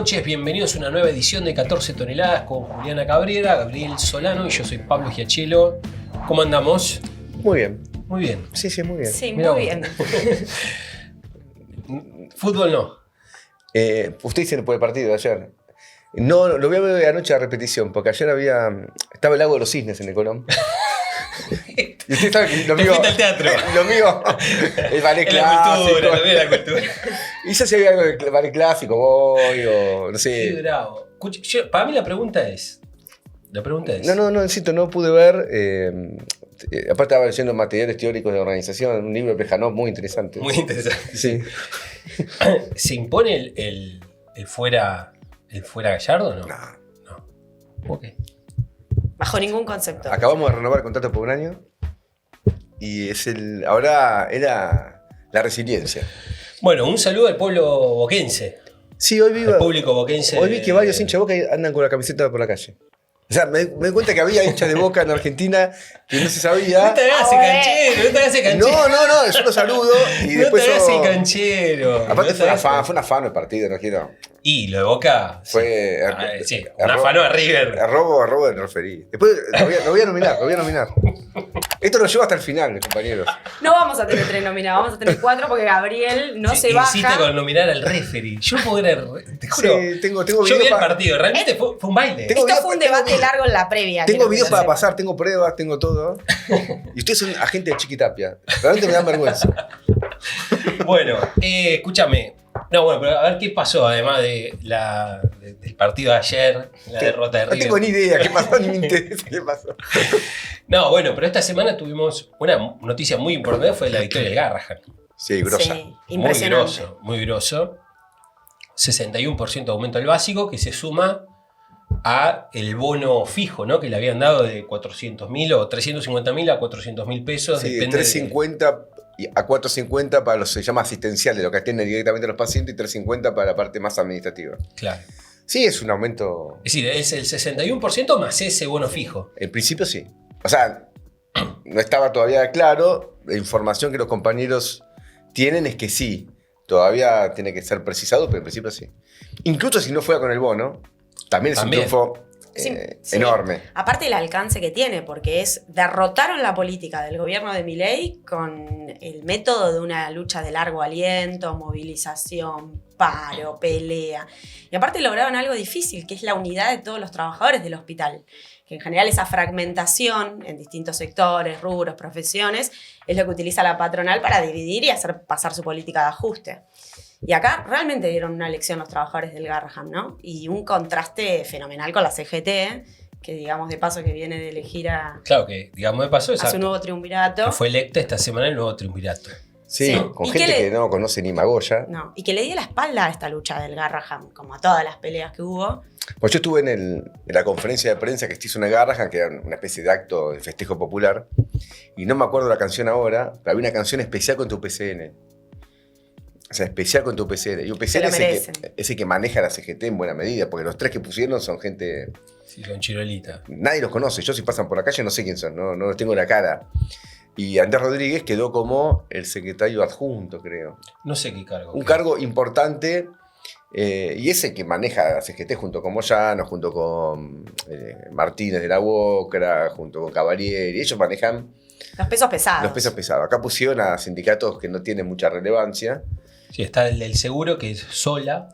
noches, bienvenidos a una nueva edición de 14 toneladas con Juliana Cabrera, Gabriel Solano y yo soy Pablo Giachelo. ¿Cómo andamos? Muy bien. Muy bien. Sí, muy bien. Sí, Mirá muy vos. bien. Fútbol no. Usted dice por el partido de ayer. No, lo voy a ver anoche a repetición, porque ayer estaba el lago de los cisnes en el Colón. Y usted sabe que lo Te mío. fuiste al teatro. Lo mío. El ballet Es la clásico. cultura, también la cultura. Y yo si había algo del ballet clásico, voy, o no Qué sé. bravo. Escucha, para mí la pregunta es. No, insisto, no pude ver. Aparte estaba leyendo materiales teóricos de organización, un libro de Plejánov muy interesante. Muy interesante. Sí. ¿Se impone el fuera Gallardo o no? No. ¿Por qué? Bajo ningún concepto. Acabamos de renovar el contrato por un año. Y ahora era la resiliencia. Bueno, un saludo al pueblo boquense. Sí, hoy vi, Al público boquense. hoy vi que varios hinchas de Boca andan con la camiseta por la calle. O sea, me di cuenta que había hinchas de Boca en Argentina que no se sabía. No te hagas canchero, no te hagas canchero. No, yo lo saludo y No después te hagas yo... canchero. Aparte No te fue hagas- un afano el partido, no quiero... Y lo de Boca. Fue... Sí, un afano a River. A robo me referí. Después lo voy a nominar. Esto lo llevo hasta el final, compañeros. No vamos a tener 3 nominados, vamos a tener 4 porque Gabriel no se Insiste baja. con nominar al referee. Yo no puedo creer, te juro. Sí, tengo Yo videos vi el para... partido, realmente fue un baile. Tengo Esto videos fue un para- debate largo en la previa. Tengo quiero videos que para sepa. pasar, tengo pruebas, tengo todo. Y ustedes son agentes de Chiquitapia. Realmente me dan vergüenza. Bueno, escúchame. No, bueno, pero a ver qué pasó además del partido de ayer, la derrota de No River. tengo ni idea qué pasó, ni me interesa qué pasó. No, bueno, pero esta semana tuvimos una noticia muy importante, fue la victoria del Garrahan. Sí, grosa. Sí, impresionante. Muy groso. 61% de aumento al básico que se suma a el bono fijo, ¿no? Que le habían dado de 400.000 o 350.000 a 400.000 pesos. Sí, de depende 350 a 450 para los se llama asistencial, de lo que atienden directamente a los pacientes, y 350 para la parte más administrativa. Claro. Sí, es un aumento. Es decir, es el 61% más ese bono fijo. En principio sí. O sea, no estaba todavía claro. La información que los compañeros tienen es que sí. Todavía tiene que ser precisado, pero en principio sí. Incluso si no fuera con el bono, también es También. un triunfo Sí. enorme. Aparte el alcance que tiene, porque derrotaron la política del gobierno de Milei con el método de una lucha de largo aliento, movilización, paro, pelea. Y aparte lograron algo difícil, que es la unidad de todos los trabajadores del hospital. Que en general esa fragmentación en distintos sectores, rubros, profesiones, es lo que utiliza la patronal para dividir y hacer pasar su política de ajuste. Y acá realmente dieron una lección los trabajadores del Garrahan, ¿no? Y un contraste fenomenal con la CGT, que digamos de paso que viene de elegir Claro que, digamos, me pasó a su exacto. nuevo triunvirato. Que fue electa esta semana el nuevo triunvirato. Sí, Sí. con ¿Y gente qué le- que no conoce ni Magoya. No, y que le dio la espalda a esta lucha del Garrahan, como a todas las peleas que hubo. Pues yo estuve en la conferencia de prensa que se hizo en Garrahan, que era una especie de acto de festejo popular, y no me acuerdo la canción ahora, pero había una canción especial con tu PCN. O sea, especial con tu PCN. Y un Se PCN lo es merecen. el que maneja la CGT en buena medida, porque los tres que pusieron son gente... Sí, con Chirolita. Nadie los conoce. Yo si pasan por la calle no sé quién son, no los tengo en la cara. Y Andrés Rodríguez quedó como el secretario adjunto, creo. No sé qué cargo. Un cargo importante, y ese que maneja la CGT junto con Moyano, junto con Martínez de la Uocra, junto con Cavalieri. Ellos manejan Los pesos pesados. los pesos pesados. Acá pusieron a sindicatos que no tienen mucha relevancia. Sí, está el del seguro, que es Sola.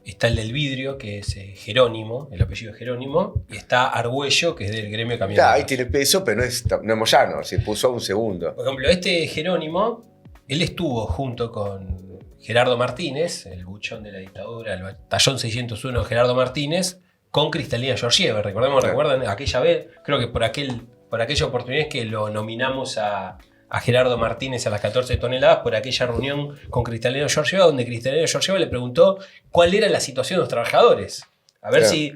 Está el del vidrio, que es Jerónimo, el apellido es Jerónimo. Y está Argüello, que es del gremio camionero. Claro, ahí tiene peso, pero no es Moyano, se puso a un segundo. Por ejemplo, este Jerónimo, él estuvo junto con Gerardo Martínez, el buchón de la dictadura, el batallón 601 Gerardo Martínez, con Cristalina Georgieva. Recordemos, Claro. ¿recuerdan aquella vez? Creo que por aquella oportunidad que lo nominamos a Gerardo Martínez a las 14 toneladas por aquella reunión con Cristalina Georgieva, donde Cristalina Georgieva le preguntó cuál era la situación de los trabajadores. A ver Claro. si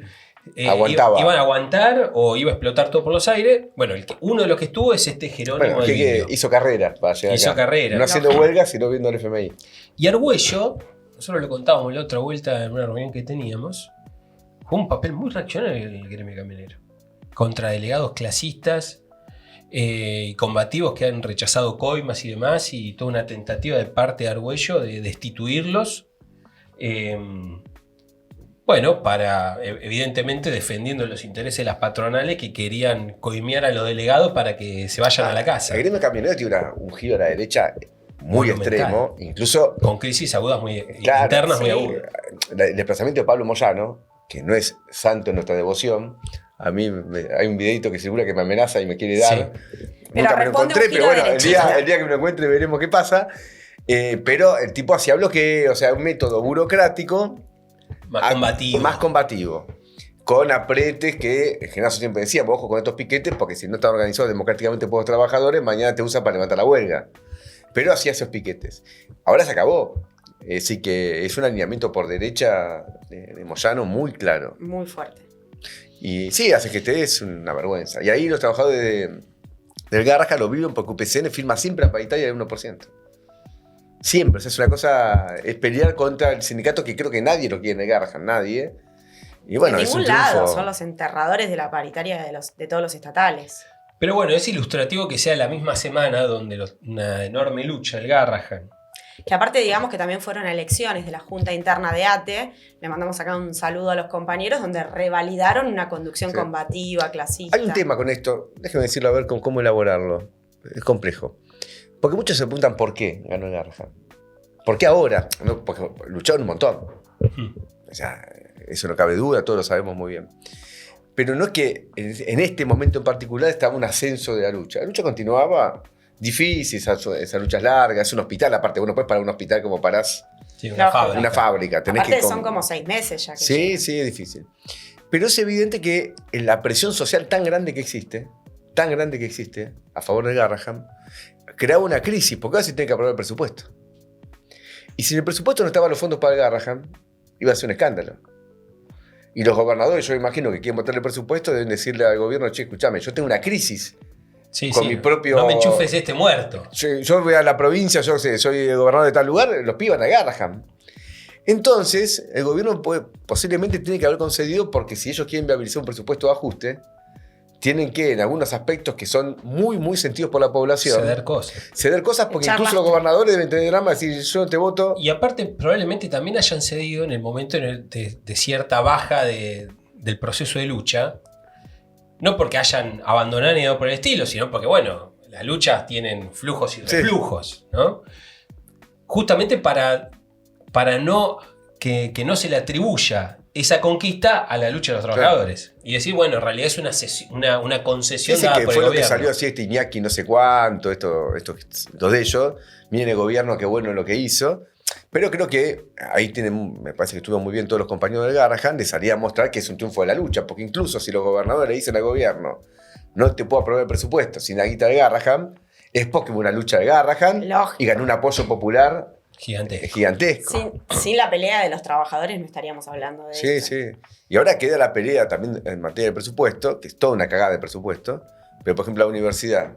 Aguantaba. iban a aguantar o iba a explotar todo por los aires. Bueno, uno de los que estuvo es este Jerónimo Bueno, de que vidrio. hizo carrera para llegar Hizo acá. carrera. No haciendo huelga, sino viendo el FMI. Y Argüello, nosotros lo contábamos en la otra vuelta en una reunión que teníamos, jugó un papel muy reaccionario en el gremio camionero. Contra delegados clasistas y combativos que han rechazado coimas y demás, y toda una tentativa de parte de Argüello de destituirlos. Bueno, evidentemente defendiendo los intereses de las patronales que querían coimear a los delegados para que se vayan a la casa. El gremio camionero tiene un giro a la derecha muy Monumental. Extremo, incluso Con crisis agudas internas muy agudas. El desplazamiento de Pablo Moyano, que no es santo en nuestra devoción, a mí hay un videito que seguro que me amenaza y me quiere dar. Nunca me lo encontré, pero bueno, el día que me lo encuentre veremos qué pasa. Pero el tipo hacía bloqueo, o sea, un método burocrático más combativo. Con apretes que en general siempre decíamos, ojo con estos piquetes, porque si no están organizados democráticamente por los trabajadores, mañana te usan para levantar la huelga. Pero hacía esos piquetes. Ahora se acabó. Así que es un alineamiento por derecha de Moyano muy claro. Muy fuerte. Y sí, hace que te des una vergüenza. Y ahí los trabajadores del Garrahan lo viven porque UPCN firma siempre a paritaria del 1%. Siempre. O sea, es una cosa, es pelear contra el sindicato que creo que nadie lo quiere en el Garrahan, nadie. Y bueno, en es ningún un triunfo. lado son los enterradores de la paritaria de todos los estatales. Pero bueno, es ilustrativo que sea la misma semana donde una enorme lucha del Garrahan. Que aparte digamos que también fueron elecciones de la Junta Interna de ATE, le mandamos acá un saludo a los compañeros, donde revalidaron una conducción combativa, clasista. Hay un tema con esto, déjeme decirlo a ver cómo elaborarlo. Es complejo. Porque muchos se preguntan por qué ganó el Garrahan. ¿Por qué ahora? No, porque lucharon un montón. O sea, eso no cabe duda, todos lo sabemos muy bien. Pero no es que en este momento en particular estaba un ascenso de la lucha. La lucha continuaba difícil, esas luchas largas, es un hospital, aparte, bueno, pues para un hospital como parás una fábrica. Tenés aparte que son como 6 meses ya que sí, llegan. Sí, es difícil. Pero es evidente que la presión social tan grande que existe a favor del Garrahan, creaba una crisis, porque ahora se tiene que aprobar el presupuesto. Y si en el presupuesto no estaban los fondos para el Garrahan, iba a ser un escándalo. Y los gobernadores, yo imagino que quieren votar el presupuesto, deben decirle al gobierno, che, escuchame, yo tengo una crisis. Con mi propio... No me enchufes este muerto. Yo voy a la provincia, yo sé, soy el gobernador de tal lugar, los pibes van a Garrahan. Entonces, el gobierno posiblemente tiene que haber concedido, porque si ellos quieren viabilizar un presupuesto de ajuste, tienen que, en algunos aspectos que son muy, muy sentidos por la población, ceder cosas porque incluso los gobernadores deben tener drama, decir, yo no te voto. Y aparte, probablemente también hayan cedido en el momento de cierta baja del proceso de lucha, no porque hayan abandonado ni nada por el estilo, sino porque, bueno, las luchas tienen flujos y reflujos, ¿no? Justamente para no que no se le atribuya esa conquista a la lucha de los trabajadores. Y decir, bueno, en realidad es una concesión dada que por fue el lo que gobierno. salió así Iñaki no sé cuánto, los de ellos. Miren el gobierno, qué bueno lo que hizo. Pero creo que ahí me parece que estuvo muy bien todos los compañeros del Garrahan de salir a mostrar que es un triunfo de la lucha. Porque incluso si los gobernadores le dicen al gobierno, no te puedo aprobar el presupuesto sin la guita del Garrahan, es porque hubo una lucha del Garrahan y ganó un apoyo popular gigantesco. Sin la pelea de los trabajadores no estaríamos hablando de eso. Sí. Y ahora queda la pelea también en materia de presupuesto, que es toda una cagada de presupuesto. Pero, por ejemplo, la universidad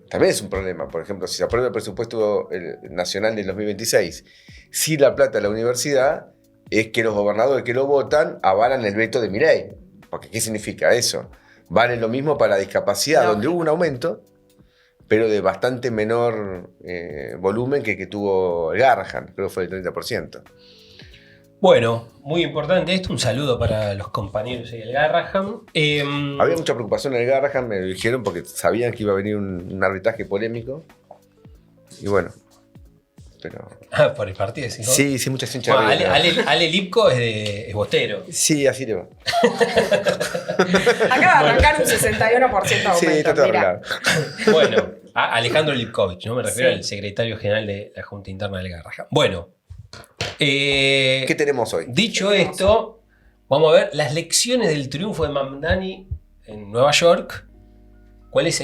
también es un problema. Por ejemplo, si se aprueba el presupuesto nacional del 2026, si la plata de la universidad es que los gobernadores que lo votan avalan el veto de Milei. Porque, ¿qué significa eso? Vale lo mismo para la discapacidad, donde hubo un aumento, pero de bastante menor volumen que tuvo el Garrahan, creo que fue el 30%. Bueno, muy importante esto, un saludo para los compañeros del Garrahan. Había mucha preocupación en el Garrahan, me lo dijeron porque sabían que iba a venir un arbitraje polémico. Y bueno, pero... por el partido, ¿sí? Sí, mucha hinchas. Bueno, Ale Lipko es bostero. Sí, así le va. Acaba de arrancar un 61% de aumento. Sí, está todo arreglado. Bueno, Alejandro Lipkovich, ¿no? Me refiero al secretario general de la Junta Interna del Garrahan. Bueno. ¿Qué tenemos hoy? Dicho esto, vamos a ver las lecciones del triunfo de Mamdani en Nueva York. ¿Cuál es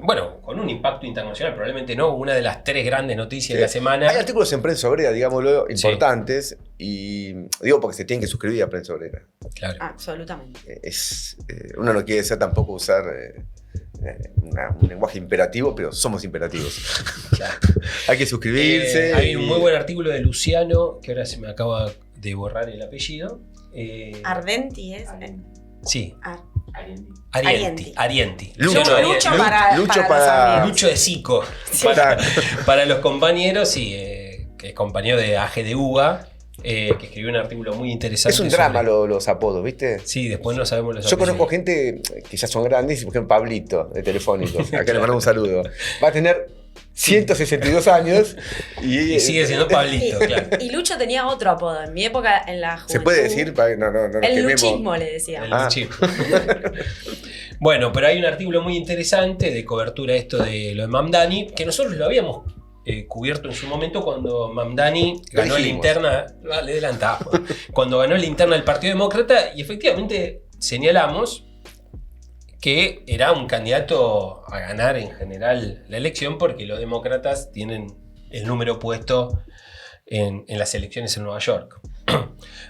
bueno, con un impacto internacional, probablemente no, una de las 3 grandes noticias de la semana. Hay artículos en Prensa Obrera, digámoslo, importantes, y digo porque se tienen que suscribir a Prensa Obrera. Claro. Absolutamente. Uno no quiere ser tampoco usar un lenguaje imperativo, pero somos imperativos. Claro. Hay que suscribirse. Hay un muy buen artículo de Luciano, que ahora se me acaba de borrar el apellido. Ardenti es. Sí. Arienti. Lucho de Sico. Para los compañeros, sí, que es compañero de AG de UBA. que escribió un artículo muy interesante. Es un drama los apodos, ¿viste? Sí, después no sabemos los Yo apellidos. conozco gente que ya son grandes, por ejemplo Pablito, de Telefónico. Acá le mando un saludo. Va a tener 162 años Y sigue siendo Pablito, claro. Y Lucho tenía otro apodo. En mi época, en la juventud. ¿Se puede decir? No, El quememos. luchismo le decían. El luchismo. Bueno, pero hay un artículo muy interesante de cobertura esto de lo de Mamdani, que nosotros lo habíamos cubierto en su momento cuando Mamdani ganó la interna. Le adelantamos. Cuando ganó la interna del Partido Demócrata, y efectivamente señalamos que era un candidato a ganar en general la elección porque los demócratas tienen el número puesto en las elecciones en Nueva York.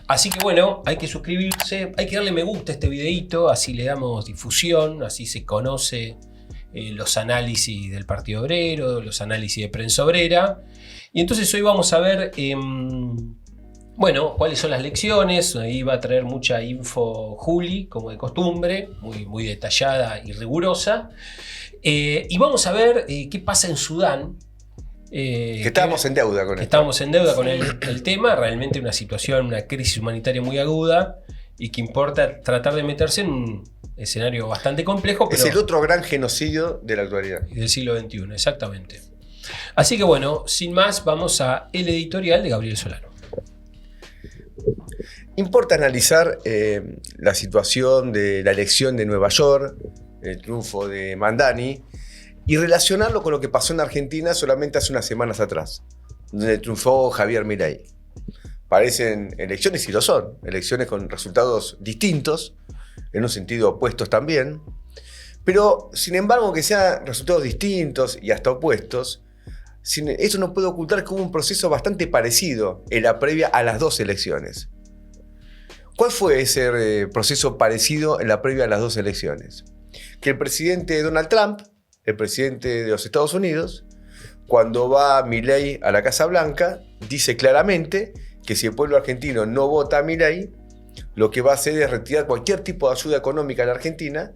Así que bueno, hay que suscribirse, hay que darle me gusta a este videito, así le damos difusión, así se conoce los análisis del Partido Obrero, los análisis de Prensa Obrera. Y entonces hoy vamos a ver, bueno, cuáles son las lecciones. Ahí va a traer mucha info Juli, como de costumbre, muy detallada y rigurosa. Y vamos a ver qué pasa en Sudán. Que estábamos en deuda con esto. Estamos en deuda con el tema, realmente una situación, una crisis humanitaria muy aguda y que importa tratar de meterse en un escenario bastante complejo. Pero es el otro gran genocidio de la actualidad. Del siglo XXI, exactamente. Así que bueno, sin más, vamos a el editorial de Gabriel Solano. Importa analizar la situación de la elección de Nueva York, el triunfo de Mamdani, y relacionarlo con lo que pasó en Argentina solamente hace unas semanas atrás, donde triunfó Javier Milei. Parecen elecciones, y lo son, elecciones con resultados distintos, en un sentido opuestos también, pero sin embargo que sean resultados distintos y hasta opuestos, eso no puede ocultar que hubo un proceso bastante parecido en la previa a las dos elecciones. ¿Cuál fue ese proceso parecido en la previa a las dos elecciones? Que el presidente Donald Trump, el presidente de los Estados Unidos, cuando va Milei a la Casa Blanca, dice claramente que si el pueblo argentino no vota a Milei, lo que va a hacer es retirar cualquier tipo de ayuda económica a la Argentina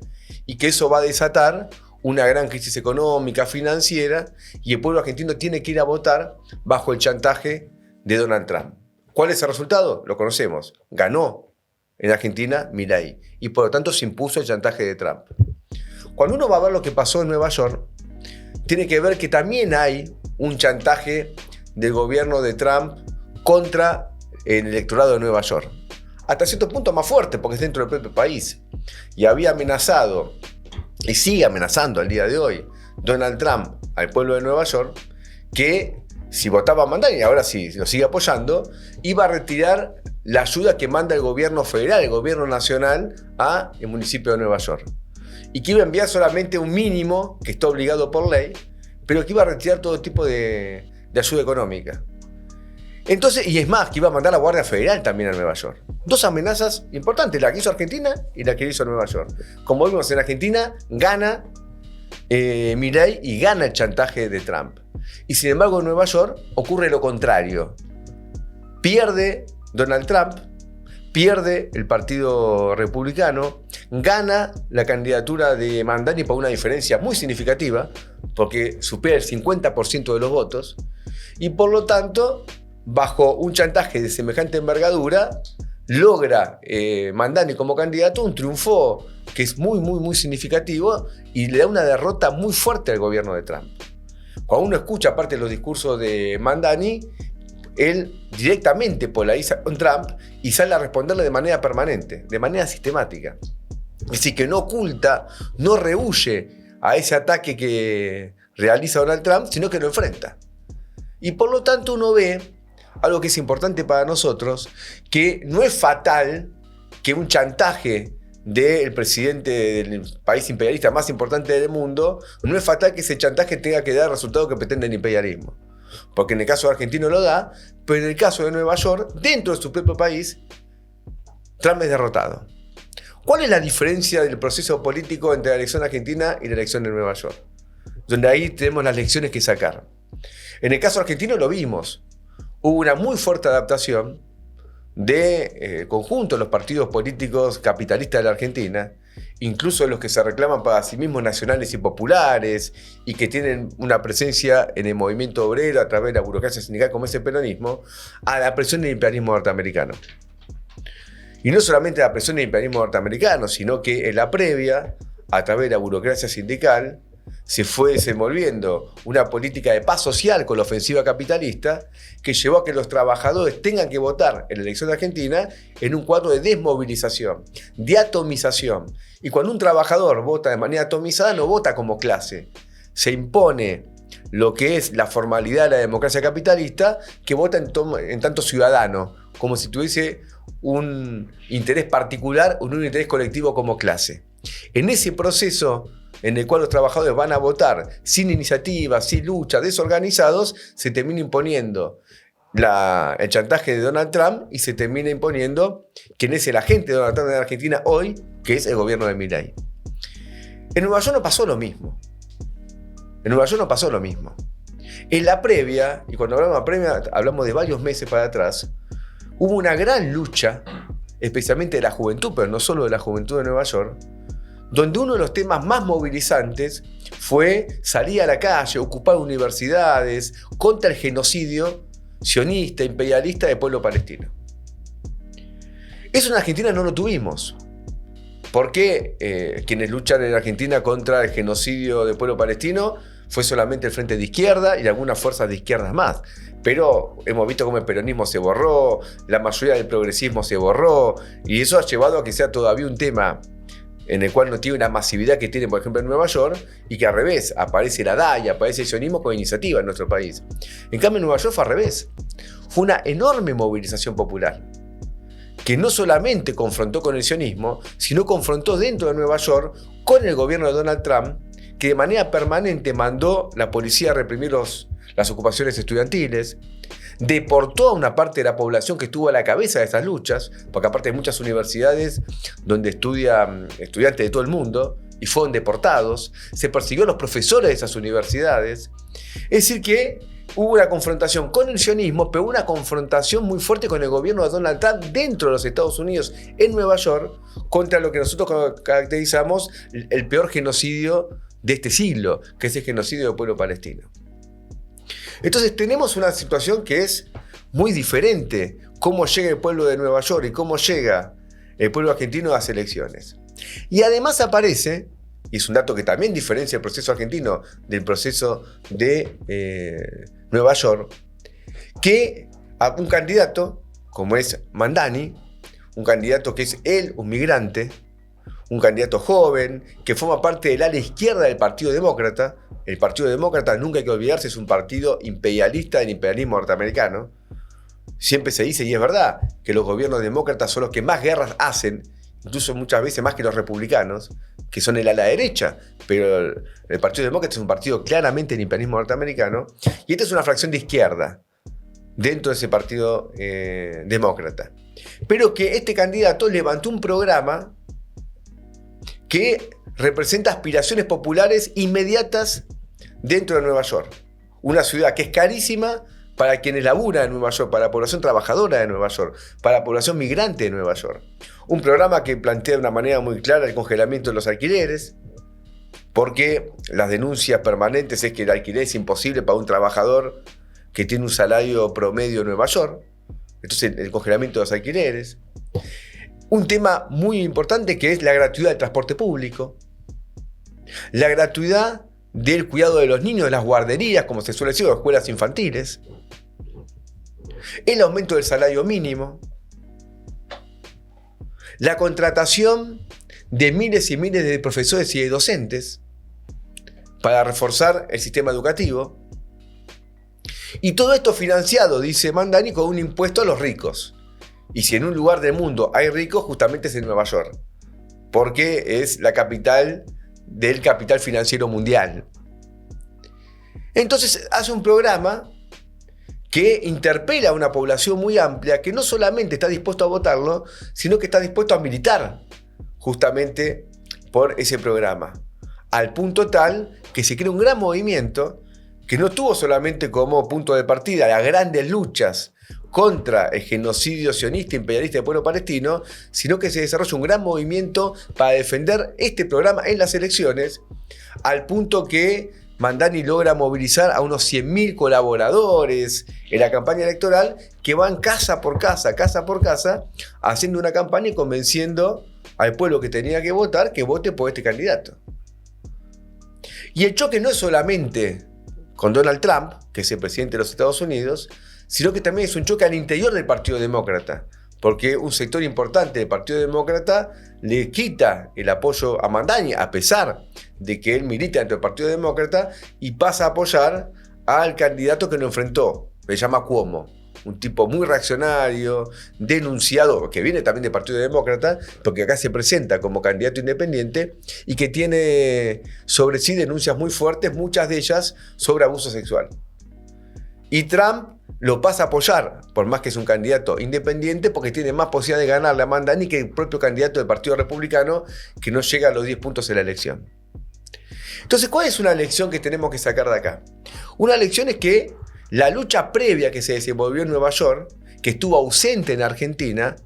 y que eso va a desatar una gran crisis económica, financiera, y el pueblo argentino tiene que ir a votar bajo el chantaje de Donald Trump. ¿Cuál es el resultado? Lo conocemos. Ganó en Argentina Milei y por lo tanto se impuso el chantaje de Trump. Cuando uno va a ver lo que pasó en Nueva York, tiene que ver que también hay un chantaje del gobierno de Trump contra el electorado de Nueva York. Hasta cierto punto más fuerte, porque es dentro del propio país. Y había amenazado, y sigue amenazando al día de hoy, Donald Trump al pueblo de Nueva York, que si votaba a Mamdani, y ahora sí lo sigue apoyando, iba a retirar la ayuda que manda el gobierno federal, el gobierno nacional, a el municipio de Nueva York. Y que iba a enviar solamente un mínimo, que está obligado por ley, pero que iba a retirar todo tipo de ayuda económica. Entonces, y es más, que iba a mandar la Guardia Federal también a Nueva York. Dos amenazas importantes, la que hizo Argentina y la que hizo Nueva York. Como vimos en Argentina, gana Milei y gana el chantaje de Trump. Y sin embargo en Nueva York ocurre lo contrario. Pierde Donald Trump, pierde el Partido Republicano, gana la candidatura de Mamdani por una diferencia muy significativa, porque supera el 50% de los votos, y por lo tanto, bajo un chantaje de semejante envergadura, logra Mamdani como candidato un triunfo que es muy significativo y le da una derrota muy fuerte al gobierno de Trump. Cuando uno escucha aparte los discursos de Mamdani, él directamente polariza con Trump y sale a responderle de manera permanente, de manera sistemática. Es decir, que no oculta, no rehúye a ese ataque que realiza Donald Trump, sino que lo enfrenta. Y por lo tanto uno ve algo que es importante para nosotros, que no es fatal que un chantaje del presidente del país imperialista más importante del mundo, no es fatal que ese chantaje tenga que dar el resultado que pretende el imperialismo. Porque en el caso argentino lo da, pero en el caso de Nueva York, dentro de su propio país, Trump es derrotado. ¿Cuál es la diferencia del proceso político entre la elección argentina y la elección de Nueva York? Donde ahí tenemos las lecciones que sacar. En el caso argentino lo vimos. Hubo una muy fuerte adaptación de conjunto de los partidos políticos capitalistas de la Argentina incluso los que se reclaman para sí mismos nacionales y populares y que tienen una presencia en el movimiento obrero a través de la burocracia sindical como es el peronismo, a la presión del imperialismo norteamericano. Y no solamente la presión del imperialismo norteamericano, sino que en la previa, a través de la burocracia sindical, se fue desenvolviendo una política de paz social con la ofensiva capitalista que llevó a que los trabajadores tengan que votar en la elección de Argentina en un cuadro de desmovilización, de atomización. Y cuando un trabajador vota de manera atomizada, no vota como clase. Se impone lo que es la formalidad de la democracia capitalista, que vota en tanto ciudadano, como si tuviese un interés particular o un interés colectivo como clase. En ese proceso en el cual los trabajadores van a votar sin iniciativa, sin lucha, desorganizados, se termina imponiendo el chantaje de Donald Trump y se termina imponiendo quien es el agente de Donald Trump en Argentina hoy, que es el gobierno de Milei. En Nueva York no pasó lo mismo. En la previa, y cuando hablamos de previa, hablamos de varios meses para atrás, hubo una gran lucha, especialmente de la juventud, pero no solo de la juventud de Nueva York, donde uno de los temas más movilizantes fue salir a la calle, ocupar universidades contra el genocidio sionista, imperialista del pueblo palestino. Eso en Argentina no lo tuvimos. Porque quienes luchan en Argentina contra el genocidio del pueblo palestino fue solamente el Frente de Izquierda y algunas fuerzas de izquierdas más. Pero hemos visto cómo el peronismo se borró, la mayoría del progresismo se borró, y eso ha llevado a que sea todavía un tema en el cual no tiene una masividad que tiene, por ejemplo, en Nueva York, y que al revés, aparece la DAI, aparece el sionismo con iniciativa en nuestro país. En cambio, en Nueva York fue al revés. Fue una enorme movilización popular, que no solamente confrontó con el sionismo, sino confrontó dentro de Nueva York con el gobierno de Donald Trump, que de manera permanente mandó la policía a reprimir las ocupaciones estudiantiles, deportó a una parte de la población que estuvo a la cabeza de estas luchas, porque aparte hay muchas universidades donde estudian estudiantes de todo el mundo y fueron deportados, se persiguió a los profesores de esas universidades. Es decir que hubo una confrontación con el sionismo, pero una confrontación muy fuerte con el gobierno de Donald Trump dentro de los Estados Unidos, en Nueva York, contra lo que nosotros caracterizamos el peor genocidio de este siglo, que es el genocidio del pueblo palestino. Entonces tenemos una situación que es muy diferente, cómo llega el pueblo de Nueva York y cómo llega el pueblo argentino a las elecciones. Y además aparece, y es un dato que también diferencia el proceso argentino del proceso de Nueva York, que a un candidato, como es Mandani, un candidato que es él, un migrante, un candidato joven, que forma parte del ala izquierda del Partido Demócrata. El Partido Demócrata, nunca hay que olvidarse, es un partido imperialista del imperialismo norteamericano. Siempre se dice, y es verdad, que los gobiernos demócratas son los que más guerras hacen, incluso muchas veces más que los republicanos, que son el ala derecha, pero el Partido Demócrata es un partido claramente del imperialismo norteamericano, y esta es una fracción de izquierda dentro de ese Partido Demócrata. Pero que este candidato levantó un programa que representa aspiraciones populares inmediatas dentro de Nueva York. Una ciudad que es carísima para quienes laburan en Nueva York, para la población trabajadora de Nueva York, para la población migrante de Nueva York. Un programa que plantea de una manera muy clara el congelamiento de los alquileres, porque las denuncias permanentes es que el alquiler es imposible para un trabajador que tiene un salario promedio en Nueva York. Entonces el congelamiento de los alquileres. Un tema muy importante que es la gratuidad del transporte público, la gratuidad del cuidado de los niños, de las guarderías, como se suele decir, de escuelas infantiles, el aumento del salario mínimo, la contratación de miles y miles de profesores y de docentes para reforzar el sistema educativo. Y todo esto financiado, dice Mandani, con un impuesto a los ricos. Y si en un lugar del mundo hay ricos, justamente es en Nueva York, porque es la capital del capital financiero mundial. Entonces hace un programa que interpela a una población muy amplia que no solamente está dispuesto a votarlo, sino que está dispuesto a militar justamente por ese programa. Al punto tal que se crea un gran movimiento que no tuvo solamente como punto de partida las grandes luchas contra el genocidio sionista imperialista del pueblo palestino, sino que se desarrolla un gran movimiento para defender este programa en las elecciones, al punto que Mamdani logra movilizar a unos 100.000 colaboradores en la campaña electoral que van casa por casa, haciendo una campaña y convenciendo al pueblo que tenía que votar que vote por este candidato. Y el choque no es solamente con Donald Trump, que es el presidente de los Estados Unidos, sino que también es un choque al interior del Partido Demócrata, porque un sector importante del Partido Demócrata le quita el apoyo a Mamdani, a pesar de que él milita dentro del Partido Demócrata, y pasa a apoyar al candidato que lo enfrentó, se llama Cuomo, un tipo muy reaccionario, denunciado, que viene también del Partido Demócrata, porque acá se presenta como candidato independiente, y que tiene sobre sí denuncias muy fuertes, muchas de ellas sobre abuso sexual. Y Trump lo pasa a apoyar, por más que es un candidato independiente, porque tiene más posibilidad de ganarle a Mamdani que el propio candidato del Partido Republicano, que no llega a los 10 puntos en la elección. Entonces, ¿cuál es una lección que tenemos que sacar de acá? Una lección es que la lucha previa que se desenvolvió en Nueva York, que estuvo ausente en Argentina,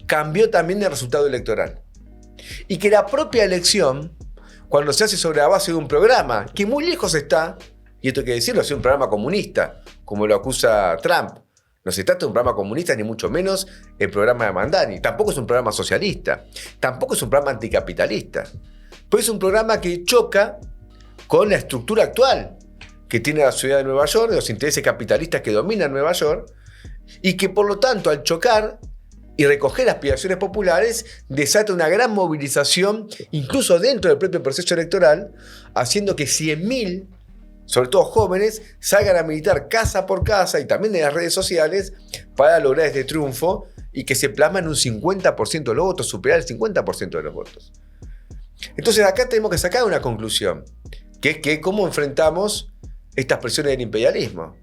cambió también el resultado electoral. Y que la propia elección, cuando se hace sobre la base de un programa, que muy lejos está, y esto hay que decirlo, es un programa comunista, como lo acusa Trump. No se trata de un programa comunista, ni mucho menos el programa de Mamdani. Tampoco es un programa socialista. Tampoco es un programa anticapitalista. Pero es un programa que choca con la estructura actual que tiene la ciudad de Nueva York, de los intereses capitalistas que dominan Nueva York, y que por lo tanto al chocar y recoger aspiraciones populares desata una gran movilización, incluso dentro del propio proceso electoral, haciendo que 100.000, sobre todo jóvenes, salgan a militar casa por casa y también en las redes sociales para lograr este triunfo y que se plasma en un 50% de los votos, superar el 50% de los votos. Entonces acá tenemos que sacar una conclusión, que es que cómo enfrentamos estas presiones del imperialismo.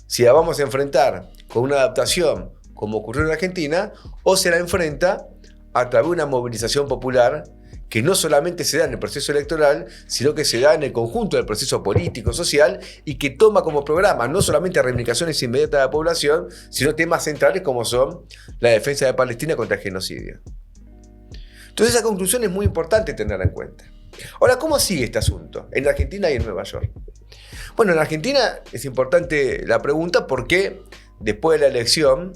Si la vamos a enfrentar con una adaptación, como ocurrió en Argentina, o se la enfrenta a través de una movilización popular que no solamente se da en el proceso electoral, sino que se da en el conjunto del proceso político, social, y que toma como programa no solamente reivindicaciones inmediatas de la población, sino temas centrales como son la defensa de Palestina contra el genocidio. Entonces esa conclusión es muy importante tenerla en cuenta. Ahora, ¿cómo sigue este asunto en Argentina y en Nueva York? Bueno, en Argentina es importante la pregunta porque después de la elección,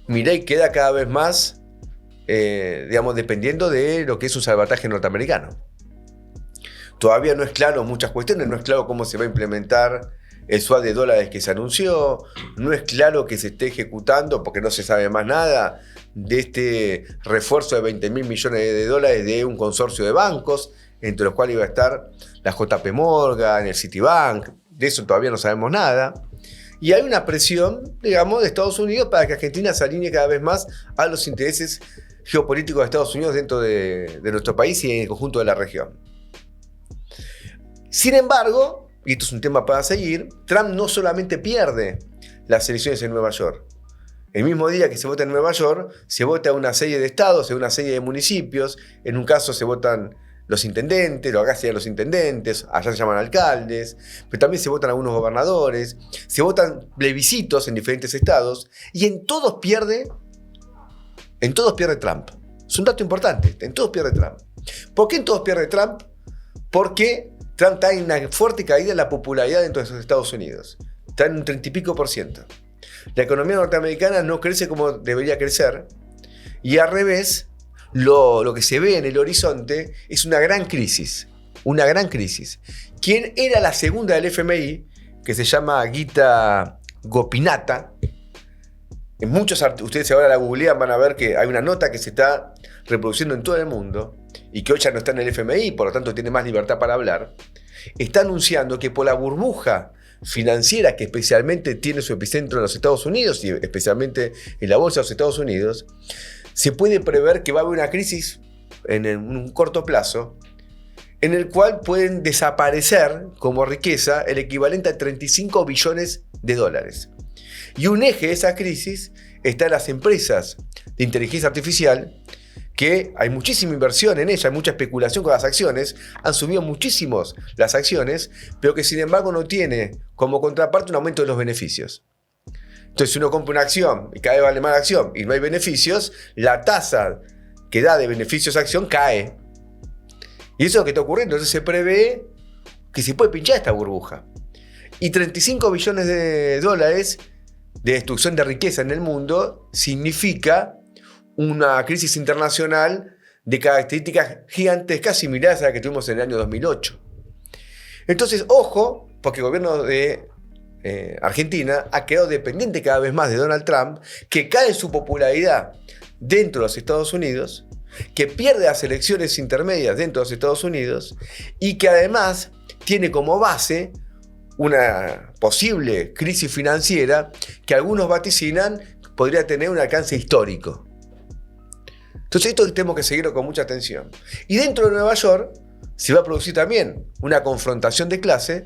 Milei queda cada vez más dependiendo de lo que es un salvataje norteamericano. Todavía no es claro muchas cuestiones, no es claro cómo se va a implementar el swap de dólares que se anunció, no es claro que se esté ejecutando, porque no se sabe más nada, de este refuerzo de $20.000 millones de dólares de un consorcio de bancos, entre los cuales iba a estar la JP Morgan, el Citibank, de eso todavía no sabemos nada. Y hay una presión, digamos, de Estados Unidos para que Argentina se alinee cada vez más a los intereses geopolíticos de Estados Unidos dentro de nuestro país y en el conjunto de la región. Sin embargo, y esto es un tema para seguir, Trump no solamente pierde las elecciones en Nueva York. El mismo día que se vota en Nueva York, se vota una serie de estados, en una serie de municipios. En un caso se votan los intendentes, acá se llaman los intendentes, allá se llaman alcaldes, pero también se votan algunos gobernadores, se votan plebiscitos en diferentes estados, y en todos pierde Trump. Es un dato importante, en todos pierde Trump. ¿Por qué en todos pierde Trump? Porque Trump está en una fuerte caída en la popularidad dentro de los Estados Unidos. Está en un 30 y pico %. La economía norteamericana no crece como debería crecer, y al revés, lo que se ve en el horizonte es una gran crisis. Una gran crisis. ¿Quién era la segunda del FMI? Que se llama Gita Gopinath. En muchos ustedes ahora la googlean, van a ver que hay una nota que se está reproduciendo en todo el mundo y que hoy ya no está en el FMI, por lo tanto tiene más libertad para hablar. Está anunciando que por la burbuja financiera que especialmente tiene su epicentro en los Estados Unidos y especialmente en la bolsa de los Estados Unidos, se puede prever que va a haber una crisis en un corto plazo en el cual pueden desaparecer como riqueza el equivalente a 35 billones de dólares. Y un eje de esa crisis está en las empresas de inteligencia artificial, que hay muchísima inversión en ella, hay mucha especulación con las acciones, han subido muchísimos las acciones, pero que sin embargo no tiene como contraparte un aumento de los beneficios. Entonces, si uno compra una acción y cada vez vale más la acción y no hay beneficios, la tasa que da de beneficios a acción cae. Y eso es lo que está ocurriendo. Entonces se prevé que se puede pinchar esta burbuja. Y 35 billones de dólares de destrucción de riqueza en el mundo significa una crisis internacional de características gigantescas similares a la que tuvimos en el año 2008. Entonces, ojo, porque el gobierno de Argentina ha quedado dependiente cada vez más de Donald Trump, que cae su popularidad dentro de los Estados Unidos, que pierde las elecciones intermedias dentro de los Estados Unidos y que además tiene como base una posible crisis financiera que algunos vaticinan podría tener un alcance histórico. Entonces esto tenemos que seguirlo con mucha atención. Y dentro de Nueva York se va a producir también una confrontación de clase,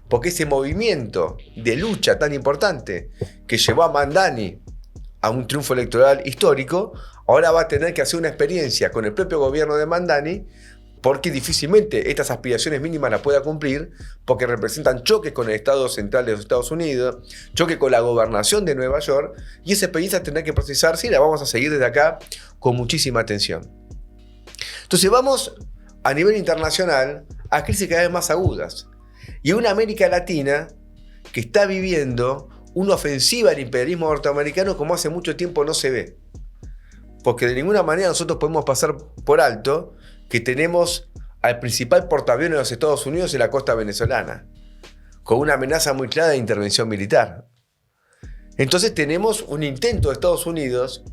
porque ese movimiento de lucha tan importante que llevó a Mamdani a un triunfo electoral histórico, ahora va a tener que hacer una experiencia con el propio gobierno de Mamdani, porque difícilmente estas aspiraciones mínimas las pueda cumplir, porque representan choques con el Estado central de los Estados Unidos, choque con la gobernación de Nueva York, y esa experiencia tendrá que procesarse y la vamos a seguir desde acá con muchísima atención. Entonces vamos a nivel internacional a crisis cada vez más agudas, y una América Latina que está viviendo una ofensiva al imperialismo norteamericano como hace mucho tiempo no se ve. Porque de ninguna manera nosotros podemos pasar por alto que tenemos al principal portaaviones de los Estados Unidos en la costa venezolana, con una amenaza muy clara de intervención militar. Entonces tenemos un intento de Estados Unidos,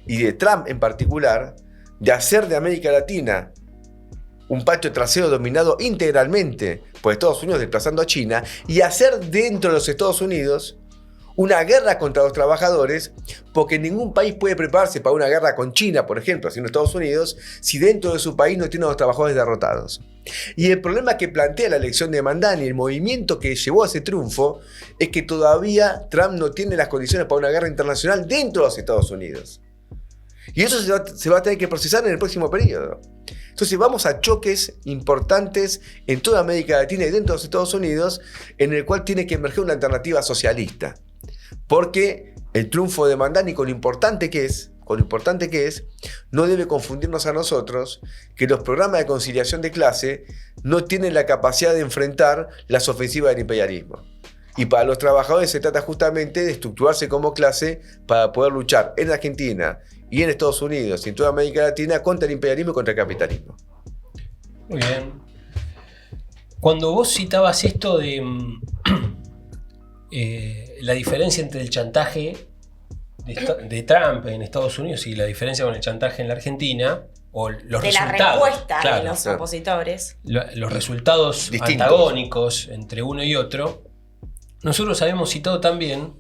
y de Trump en particular, de hacer de América Latina un patio trasero dominado integralmente por Estados Unidos desplazando a China, y hacer dentro de los Estados Unidos una guerra contra los trabajadores, porque ningún país puede prepararse para una guerra con China, por ejemplo, sino Estados Unidos, si dentro de su país no tiene a los trabajadores derrotados. Y el problema que plantea la elección de Mamdani, el movimiento que llevó a ese triunfo, es que todavía Trump no tiene las condiciones para una guerra internacional dentro de los Estados Unidos. Y eso se va a tener que procesar en el próximo periodo. Entonces vamos a choques importantes en toda América Latina y dentro de los Estados Unidos, en el cual tiene que emerger una alternativa socialista. Porque el triunfo de Mamdani, con lo importante que es, no debe confundirnos a nosotros que los programas de conciliación de clase no tienen la capacidad de enfrentar las ofensivas del imperialismo. Y para los trabajadores se trata justamente de estructurarse como clase para poder luchar en Argentina y en Estados Unidos y en toda América Latina contra el imperialismo y contra el capitalismo. Muy bien. Cuando vos citabas esto de la diferencia entre el chantaje de Trump en Estados Unidos y la diferencia con el chantaje en la Argentina, o los de resultados, la respuesta claro, de los opositores, los resultados distintos, antagónicos entre uno y otro, nosotros habíamos citado también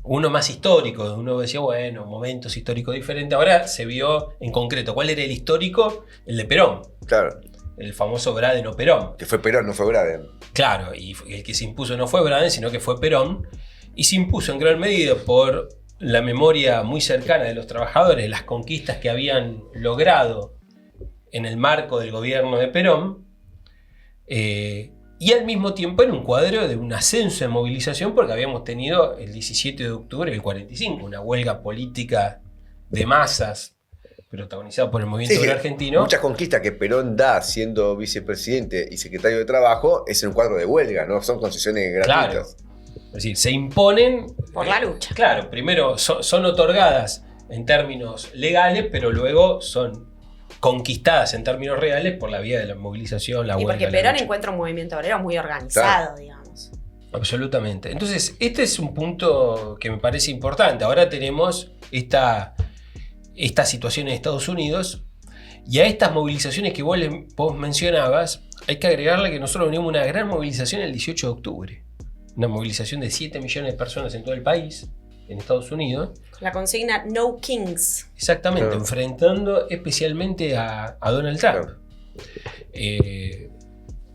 uno más histórico. Uno decía, bueno, momentos históricos diferentes. Ahora se vio en concreto cuál era el histórico, el de Perón. Claro. El famoso Braden o Perón. Que fue Perón, no fue Braden. Claro, y el que se impuso no fue Braden, sino que fue Perón. Y se impuso en gran medida por la memoria muy cercana de los trabajadores, las conquistas que habían logrado en el marco del gobierno de Perón, y al mismo tiempo en un cuadro de un ascenso de movilización, porque habíamos tenido el 17 de octubre del 45, una huelga política de masas protagonizada por el movimiento obrero argentino. Muchas conquistas que Perón da siendo vicepresidente y secretario de Trabajo es en un cuadro de huelga, no son concesiones gratuitas. Claro. Es decir, se imponen por la lucha. Claro, primero son otorgadas en términos legales, pero luego son conquistadas en términos reales por la vía de la movilización, la huelga. Y porque Perón encuentra un movimiento obrero muy organizado, digamos. Absolutamente. Entonces, este es un punto que me parece importante. Ahora tenemos esta situación en Estados Unidos, y a estas movilizaciones que vos mencionabas, hay que agregarle que nosotros venimos una gran movilización el 18 de octubre. Una movilización de 7 millones de personas en todo el país, en Estados Unidos. La consigna No Kings. Exactamente, claro. Enfrentando especialmente a Donald Trump. Claro.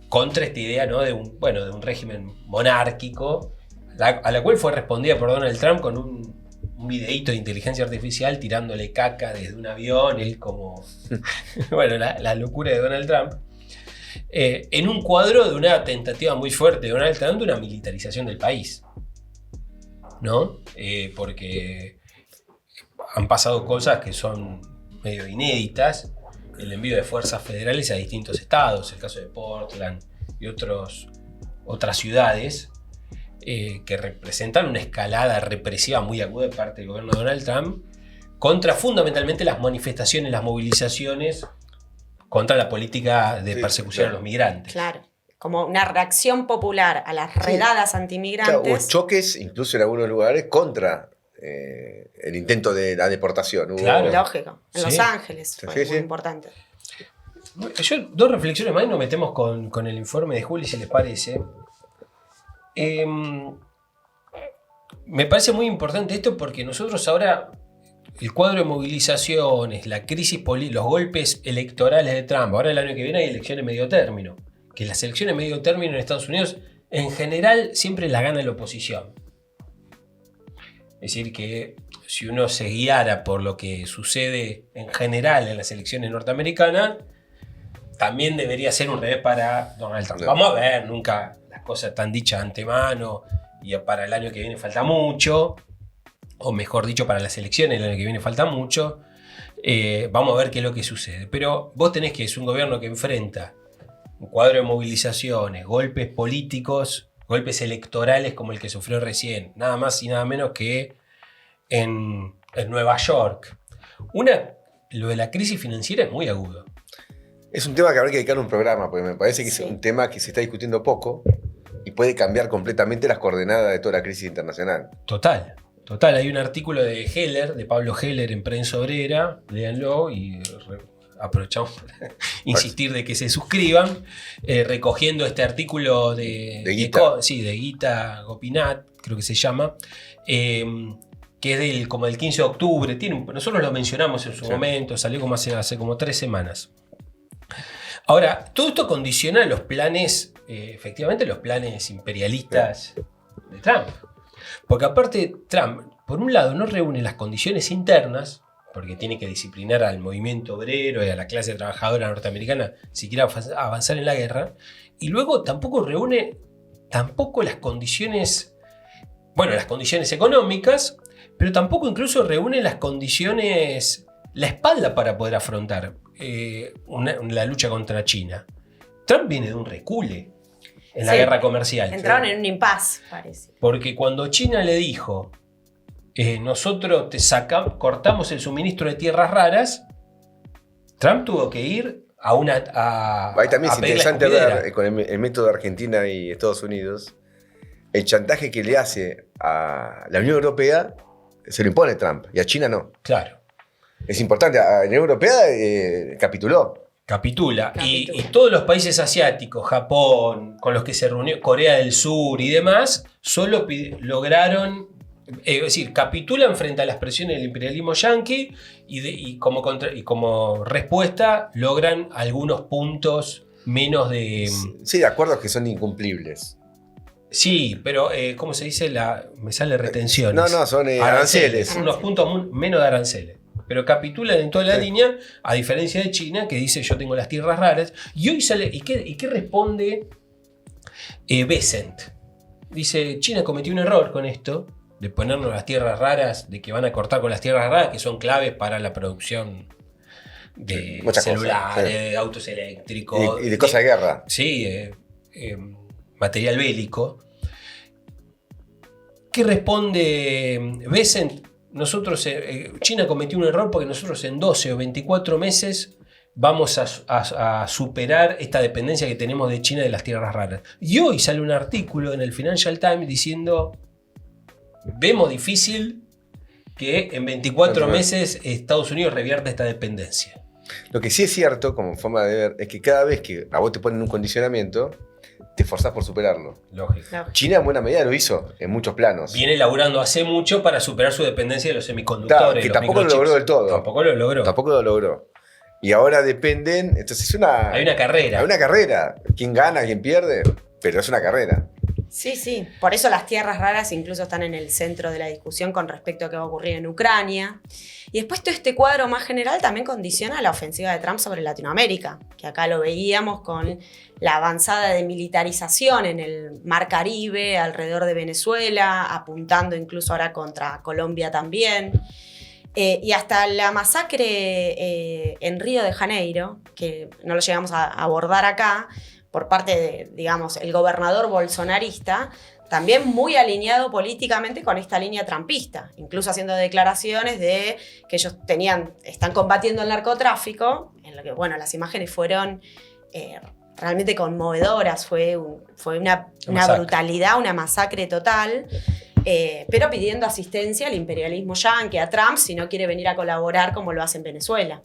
Contra esta idea, ¿no?, de un régimen monárquico, a la cual fue respondida por Donald Trump con un videíto de inteligencia artificial tirándole caca desde un avión, él como... bueno, la locura de Donald Trump. En un cuadro de una tentativa muy fuerte de Donald Trump de una militarización del país. ¿no? Porque han pasado cosas que son medio inéditas. El envío de fuerzas federales a distintos estados, el caso de Portland y otras ciudades, que representan una escalada represiva muy aguda de parte del gobierno de Donald Trump contra fundamentalmente las manifestaciones, las movilizaciones contra la política de persecución a los migrantes. Claro, como una reacción popular a las redadas antimigrantes. Claro, hubo choques, incluso en algunos lugares, contra el intento de la deportación. Hubo... Claro. Lógico. En Sí. Los Ángeles fue Sí. muy importante. Yo, 2 reflexiones más y nos metemos con el informe de Juli, si les parece. Me parece muy importante esto porque nosotros ahora, el cuadro de movilizaciones, la crisis política, los golpes electorales de Trump, ahora el año que viene hay elecciones medio término, que las elecciones medio término en Estados Unidos en general siempre las gana la oposición. Es decir, que si uno se guiara por lo que sucede en general en las elecciones norteamericanas, también debería ser un revés para Donald Trump. No. Vamos a ver, nunca las cosas están dichas de antemano y para el año que viene falta mucho, o mejor dicho, para las elecciones el año que viene falta mucho. Vamos a ver qué es lo que sucede. Pero vos tenés que es un gobierno que enfrenta un cuadro de movilizaciones, golpes políticos, golpes electorales como el que sufrió recién, nada más y nada menos que en Nueva York. Lo de la crisis financiera es muy agudo. Es un tema que habrá que dedicar un programa, porque me parece que Sí. es un tema que se está discutiendo poco y puede cambiar completamente las coordenadas de toda la crisis internacional. Total. Hay un artículo de Heller, de Pablo Heller en Prensa Obrera, léanlo y aprovechamos para insistir de que se suscriban, recogiendo este artículo de Gita. de Gita Gopinath, creo que se llama, que es del 15 de octubre. Nosotros lo mencionamos en su momento, salió como hace como 3 semanas. Ahora, todo esto condiciona los planes, efectivamente los planes imperialistas de Trump. Porque aparte Trump, por un lado, no reúne las condiciones internas, porque tiene que disciplinar al movimiento obrero y a la clase trabajadora norteamericana si quiere avanzar en la guerra, y luego tampoco reúne las condiciones, las condiciones económicas, pero tampoco incluso reúne las condiciones, la espalda para poder afrontar la lucha contra China. Trump viene de un recule en la Sí. guerra comercial. Entraron en un impasse, parece. Porque cuando China le dijo, nosotros cortamos el suministro de tierras raras, Trump tuvo que ir Ahí también es pedir la interesante escupidera. ver con el método de Argentina y Estados Unidos, el chantaje que le hace a la Unión Europea se lo impone Trump y a China no. Claro. Es importante, a la Unión Europea capituló. Capitula. Y Capitula. todos los países asiáticos, Japón, con los que se reunió, Corea del Sur y demás, solo lograron, es decir, capitulan frente a las presiones del imperialismo yanqui y como respuesta logran algunos puntos menos de... Sí, de acuerdos que son incumplibles. Sí, pero ¿cómo se dice? Me sale retenciones. No, son aranceles. Unos puntos menos de aranceles. Pero capitulan en toda la Sí. línea, a diferencia de China, que dice yo tengo las tierras raras. Y hoy sale, ¿y qué responde Bessent? Dice, China cometió un error con esto, de ponernos las tierras raras, de que van a cortar con las tierras raras, que son claves para la producción de Muchas cosas, celulares, sí. de autos eléctricos. Y de cosas de guerra. Sí, material bélico. ¿Qué responde Bessent? China cometió un error porque nosotros en 12 o 24 meses vamos a superar esta dependencia que tenemos de China de las tierras raras. Y hoy sale un artículo en el Financial Times diciendo, vemos difícil que en 24 meses Estados Unidos revierta esta dependencia. Lo que sí es cierto, como forma de ver, es que cada vez que a vos te ponen un condicionamiento, te esforzás por superarlo. Lógico. Claro. China en buena medida lo hizo en muchos planos. Viene laburando hace mucho para superar su dependencia de los Claro, semiconductores. que los tampoco lo microchips. logró del todo. Tampoco lo logró. Tampoco lo logró. Y ahora dependen. Entonces Hay una carrera. Hay una carrera. ¿Quién gana, quién pierde? Pero es una carrera. Sí, sí. Por eso las tierras raras incluso están en el centro de la discusión con respecto a qué va a ocurrir en Ucrania. Y después todo este cuadro más general también condiciona la ofensiva de Trump sobre Latinoamérica, que acá lo veíamos con la avanzada de militarización en el Mar Caribe, alrededor de Venezuela, apuntando incluso ahora contra Colombia también. Y hasta la masacre en Río de Janeiro, que no lo llegamos a abordar acá, por parte de, digamos, el gobernador bolsonarista, también muy alineado políticamente con esta línea trumpista, incluso haciendo declaraciones de que ellos están combatiendo el narcotráfico, en lo que, bueno, las imágenes fueron realmente conmovedoras, fue una brutalidad, una masacre total, pero pidiendo asistencia al imperialismo yanqui, a Trump, si no quiere venir a colaborar como lo hace en Venezuela.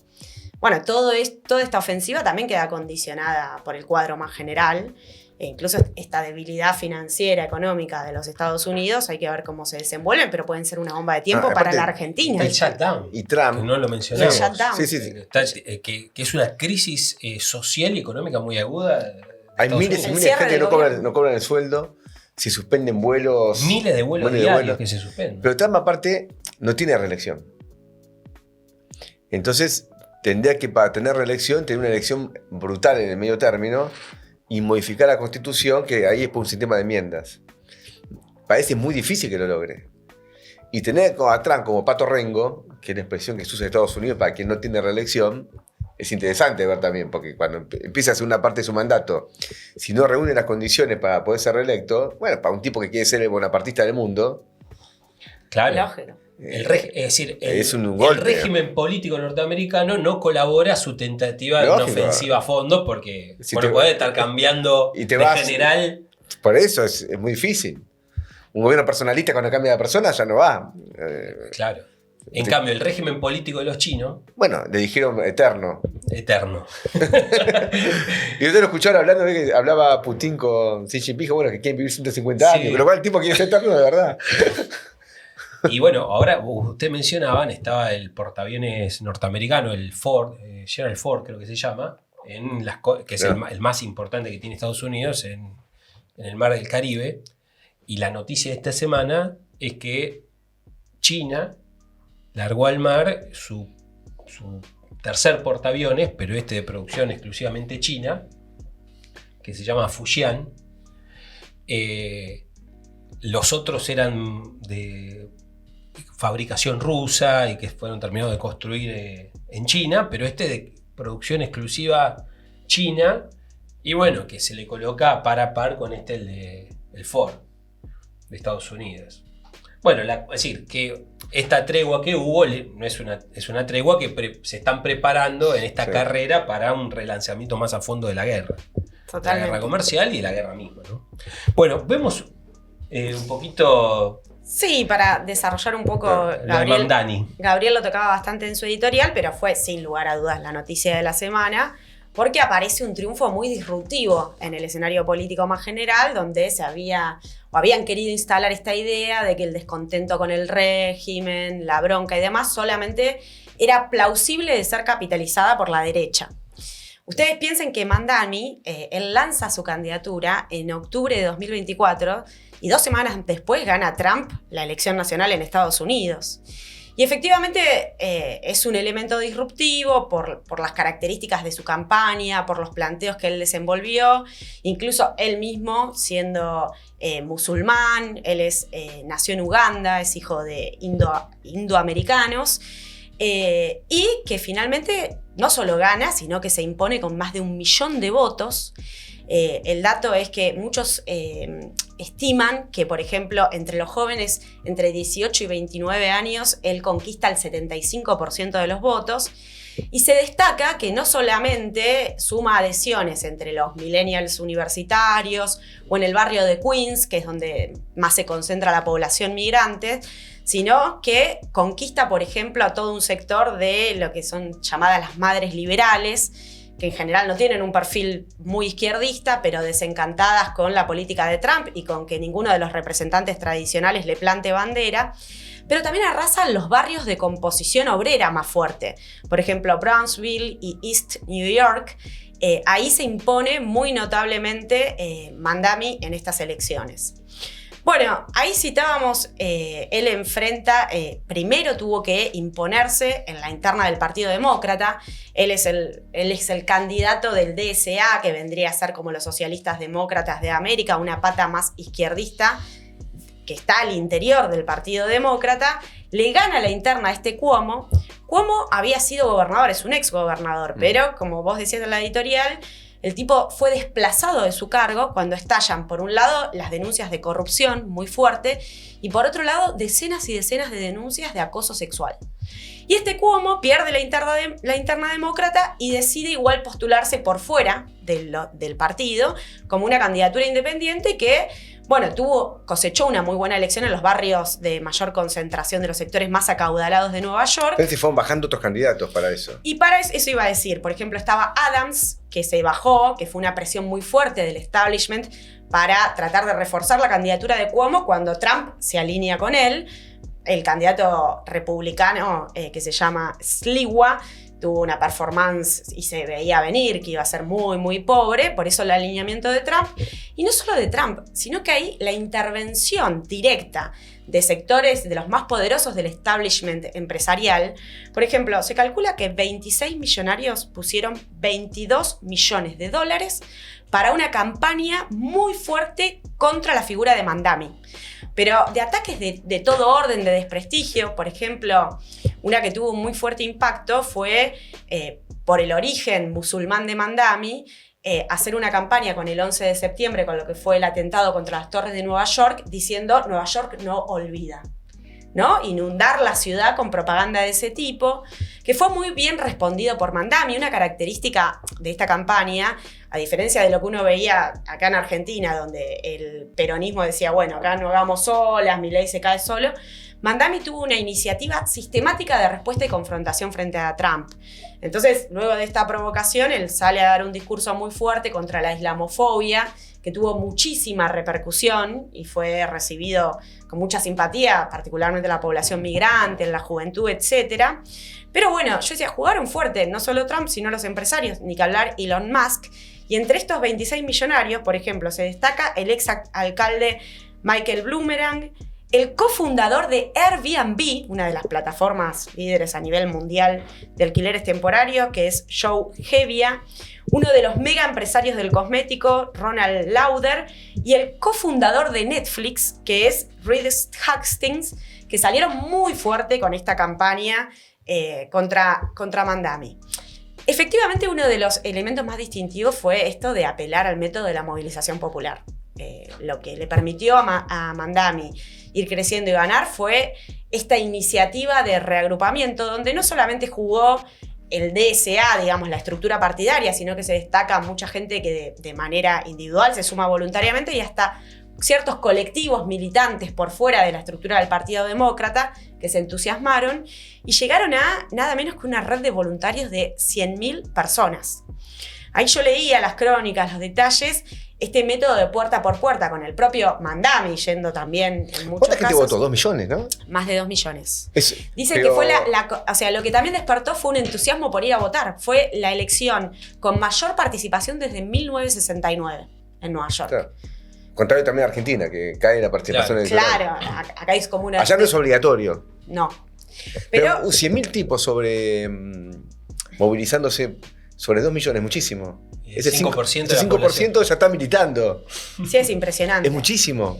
Bueno, toda esta ofensiva también queda condicionada por el cuadro más general. Incluso esta debilidad financiera, económica de los Estados Unidos, hay que ver cómo se desenvuelven, pero pueden ser una bomba de tiempo para la Argentina. El shutdown. Y Trump. Que no lo mencionamos. El shutdown. Sí. Que es una crisis social y económica muy aguda. Hay miles y miles de gente que no cobran el sueldo, se suspenden vuelos. Miles de vuelos diarios que se suspenden. Pero Trump, aparte, no tiene reelección. Entonces, tendría que, para tener reelección, tener una elección brutal en el medio término y modificar la Constitución, que ahí es por un sistema de enmiendas. Parece muy difícil que lo logre. Y tener a Trump como Pato Rengo, que es la expresión que se usa en Estados Unidos para quien no tiene reelección, es interesante ver también, porque cuando empieza a hacer una parte de su mandato, si no reúne las condiciones para poder ser reelecto, bueno, para un tipo que quiere ser el bonapartista del mundo. Claro. Lógico. Es un el golpe. régimen político norteamericano no colabora a su tentativa de una ofensiva a fondo porque puede estar cambiando y te general. Por eso es muy difícil. Un gobierno personalista cuando cambia de persona ya no va. Claro. En cambio, el régimen político de los chinos... Bueno, le dijeron eterno. Eterno. Y usted lo escucharon hablando de que hablaba Putin con Xi Jinping, bueno, que quieren vivir 150 años, pero igual el tipo quiere ser eterno de verdad. Y bueno, ahora usted mencionaban, estaba el portaaviones norteamericano, el Ford, Gerald Ford creo que se llama, que es el más importante que tiene Estados Unidos en el mar del Caribe. Y la noticia de esta semana es que China largó al mar su tercer portaaviones, pero de producción exclusivamente china, que se llama Fujian. Los otros eran de fabricación rusa y que fueron terminados de construir en China, pero de producción exclusiva china, y bueno, que se le coloca par a par con el Ford de Estados Unidos. Bueno, es decir, que esta tregua que hubo es una tregua que se están preparando en esta carrera para un relanzamiento más a fondo de la guerra. Totalmente. La guerra comercial y la guerra misma, ¿no? Bueno, vemos un poquito... Sí, para desarrollar un poco, Gabriel lo tocaba bastante en su editorial, pero fue sin lugar a dudas la noticia de la semana, porque aparece un triunfo muy disruptivo en el escenario político más general, donde habían querido instalar esta idea de que el descontento con el régimen, la bronca y demás, solamente era plausible de ser capitalizada por la derecha. Ustedes piensen que Mamdani, él lanza su candidatura en octubre de 2024 y 2 semanas después gana Trump la elección nacional en Estados Unidos. Y efectivamente es un elemento disruptivo por las características de su campaña, por los planteos que él desenvolvió, incluso él mismo siendo musulmán, él nació en Uganda, es hijo de indoamericanos, y que finalmente no solo gana, sino que se impone con más de 1 millón de votos. El dato es que muchos estiman que, por ejemplo, entre los jóvenes entre 18 y 29 años, él conquista el 75% de los votos. Y se destaca que no solamente suma adhesiones entre los millennials universitarios o en el barrio de Queens, que es donde más se concentra la población migrante, sino que conquista, por ejemplo, a todo un sector de lo que son llamadas las madres liberales, que en general no tienen un perfil muy izquierdista, pero desencantadas con la política de Trump y con que ninguno de los representantes tradicionales le plante bandera. Pero también arrasan los barrios de composición obrera más fuerte. Por ejemplo, Brownsville y East New York, ahí se impone muy notablemente Mamdani en estas elecciones. Bueno, ahí citábamos, él enfrenta, primero tuvo que imponerse en la interna del Partido Demócrata. Él es el candidato del DSA, que vendría a ser como los socialistas demócratas de América, una pata más izquierdista que está al interior del Partido Demócrata. Le gana la interna a este Cuomo. Cuomo había sido gobernador, es un ex gobernador, pero como vos decías en la editorial, el tipo fue desplazado de su cargo cuando estallan, por un lado, las denuncias de corrupción muy fuerte y por otro lado, decenas y decenas de denuncias de acoso sexual. Y este Cuomo pierde la interna demócrata y decide igual postularse por fuera del partido como una candidatura independiente que, bueno, cosechó una muy buena elección en los barrios de mayor concentración de los sectores más acaudalados de Nueva York. Pero se fueron bajando otros candidatos para eso. Y para eso iba a decir, por ejemplo, estaba Adams, que se bajó, que fue una presión muy fuerte del establishment para tratar de reforzar la candidatura de Cuomo cuando Trump se alinea con él. El candidato republicano, que se llama Sliwa, tuvo una performance y se veía venir que iba a ser muy, muy pobre, por eso el alineamiento de Trump. Y no solo de Trump, sino que ahí la intervención directa de sectores de los más poderosos del establishment empresarial. Por ejemplo, se calcula que 26 millonarios pusieron $22 millones para una campaña muy fuerte contra la figura de Mamdani. Pero de ataques de todo orden, de desprestigio, por ejemplo, una que tuvo un muy fuerte impacto fue, por el origen musulmán de Mamdani, hacer una campaña con el 11 de septiembre, con lo que fue el atentado contra las torres de Nueva York, diciendo Nueva York no olvida, ¿no? Inundar la ciudad con propaganda de ese tipo, que fue muy bien respondido por Mamdani. Una característica de esta campaña, a diferencia de lo que uno veía acá en Argentina, donde el peronismo decía, bueno, acá no hagamos solas, Milei se cae solo, Mamdani tuvo una iniciativa sistemática de respuesta y confrontación frente a Trump. Entonces, luego de esta provocación, él sale a dar un discurso muy fuerte contra la islamofobia, que tuvo muchísima repercusión y fue recibido con mucha simpatía, particularmente en la población migrante, en la juventud, etc. Pero bueno, yo decía, jugaron fuerte, no solo Trump, sino los empresarios, ni que hablar Elon Musk. Y entre estos 26 millonarios, por ejemplo, se destaca el ex alcalde Michael Bloomberg, el cofundador de Airbnb, una de las plataformas líderes a nivel mundial de alquileres temporarios, que es Joe Gebbia, uno de los mega empresarios del cosmético, Ronald Lauder, y el cofundador de Netflix, que es Reed Hastings, que salieron muy fuerte con esta campaña contra Mamdani. Efectivamente, uno de los elementos más distintivos fue esto de apelar al método de la movilización popular. Lo que le permitió a Mamdani ir creciendo y ganar fue esta iniciativa de reagrupamiento, donde no solamente jugó el DSA, digamos, la estructura partidaria, sino que se destaca mucha gente que de manera individual se suma voluntariamente y hasta ciertos colectivos militantes por fuera de la estructura del Partido Demócrata que se entusiasmaron y llegaron a nada menos que una red de voluntarios de 100.000 personas. Ahí yo leía las crónicas, los detalles, este método de puerta por puerta con el propio Mamdani yendo también en muchos ¿Cuánta gente casos. votó? 2 millones, ¿no? Más de 2 millones. Dicen pero... que fue o sea, lo que también despertó fue un entusiasmo por ir a votar. Fue la elección con mayor participación desde 1969 en Nueva York. Claro. Contrario también a Argentina, que cae la participación electoral. Claro, acá es como una... Allá no es obligatorio. No. Pero 100.000 tipos movilizándose sobre 2 millones, muchísimo. Ese 5%, de la 5% ya está militando. Sí, es impresionante. Es muchísimo.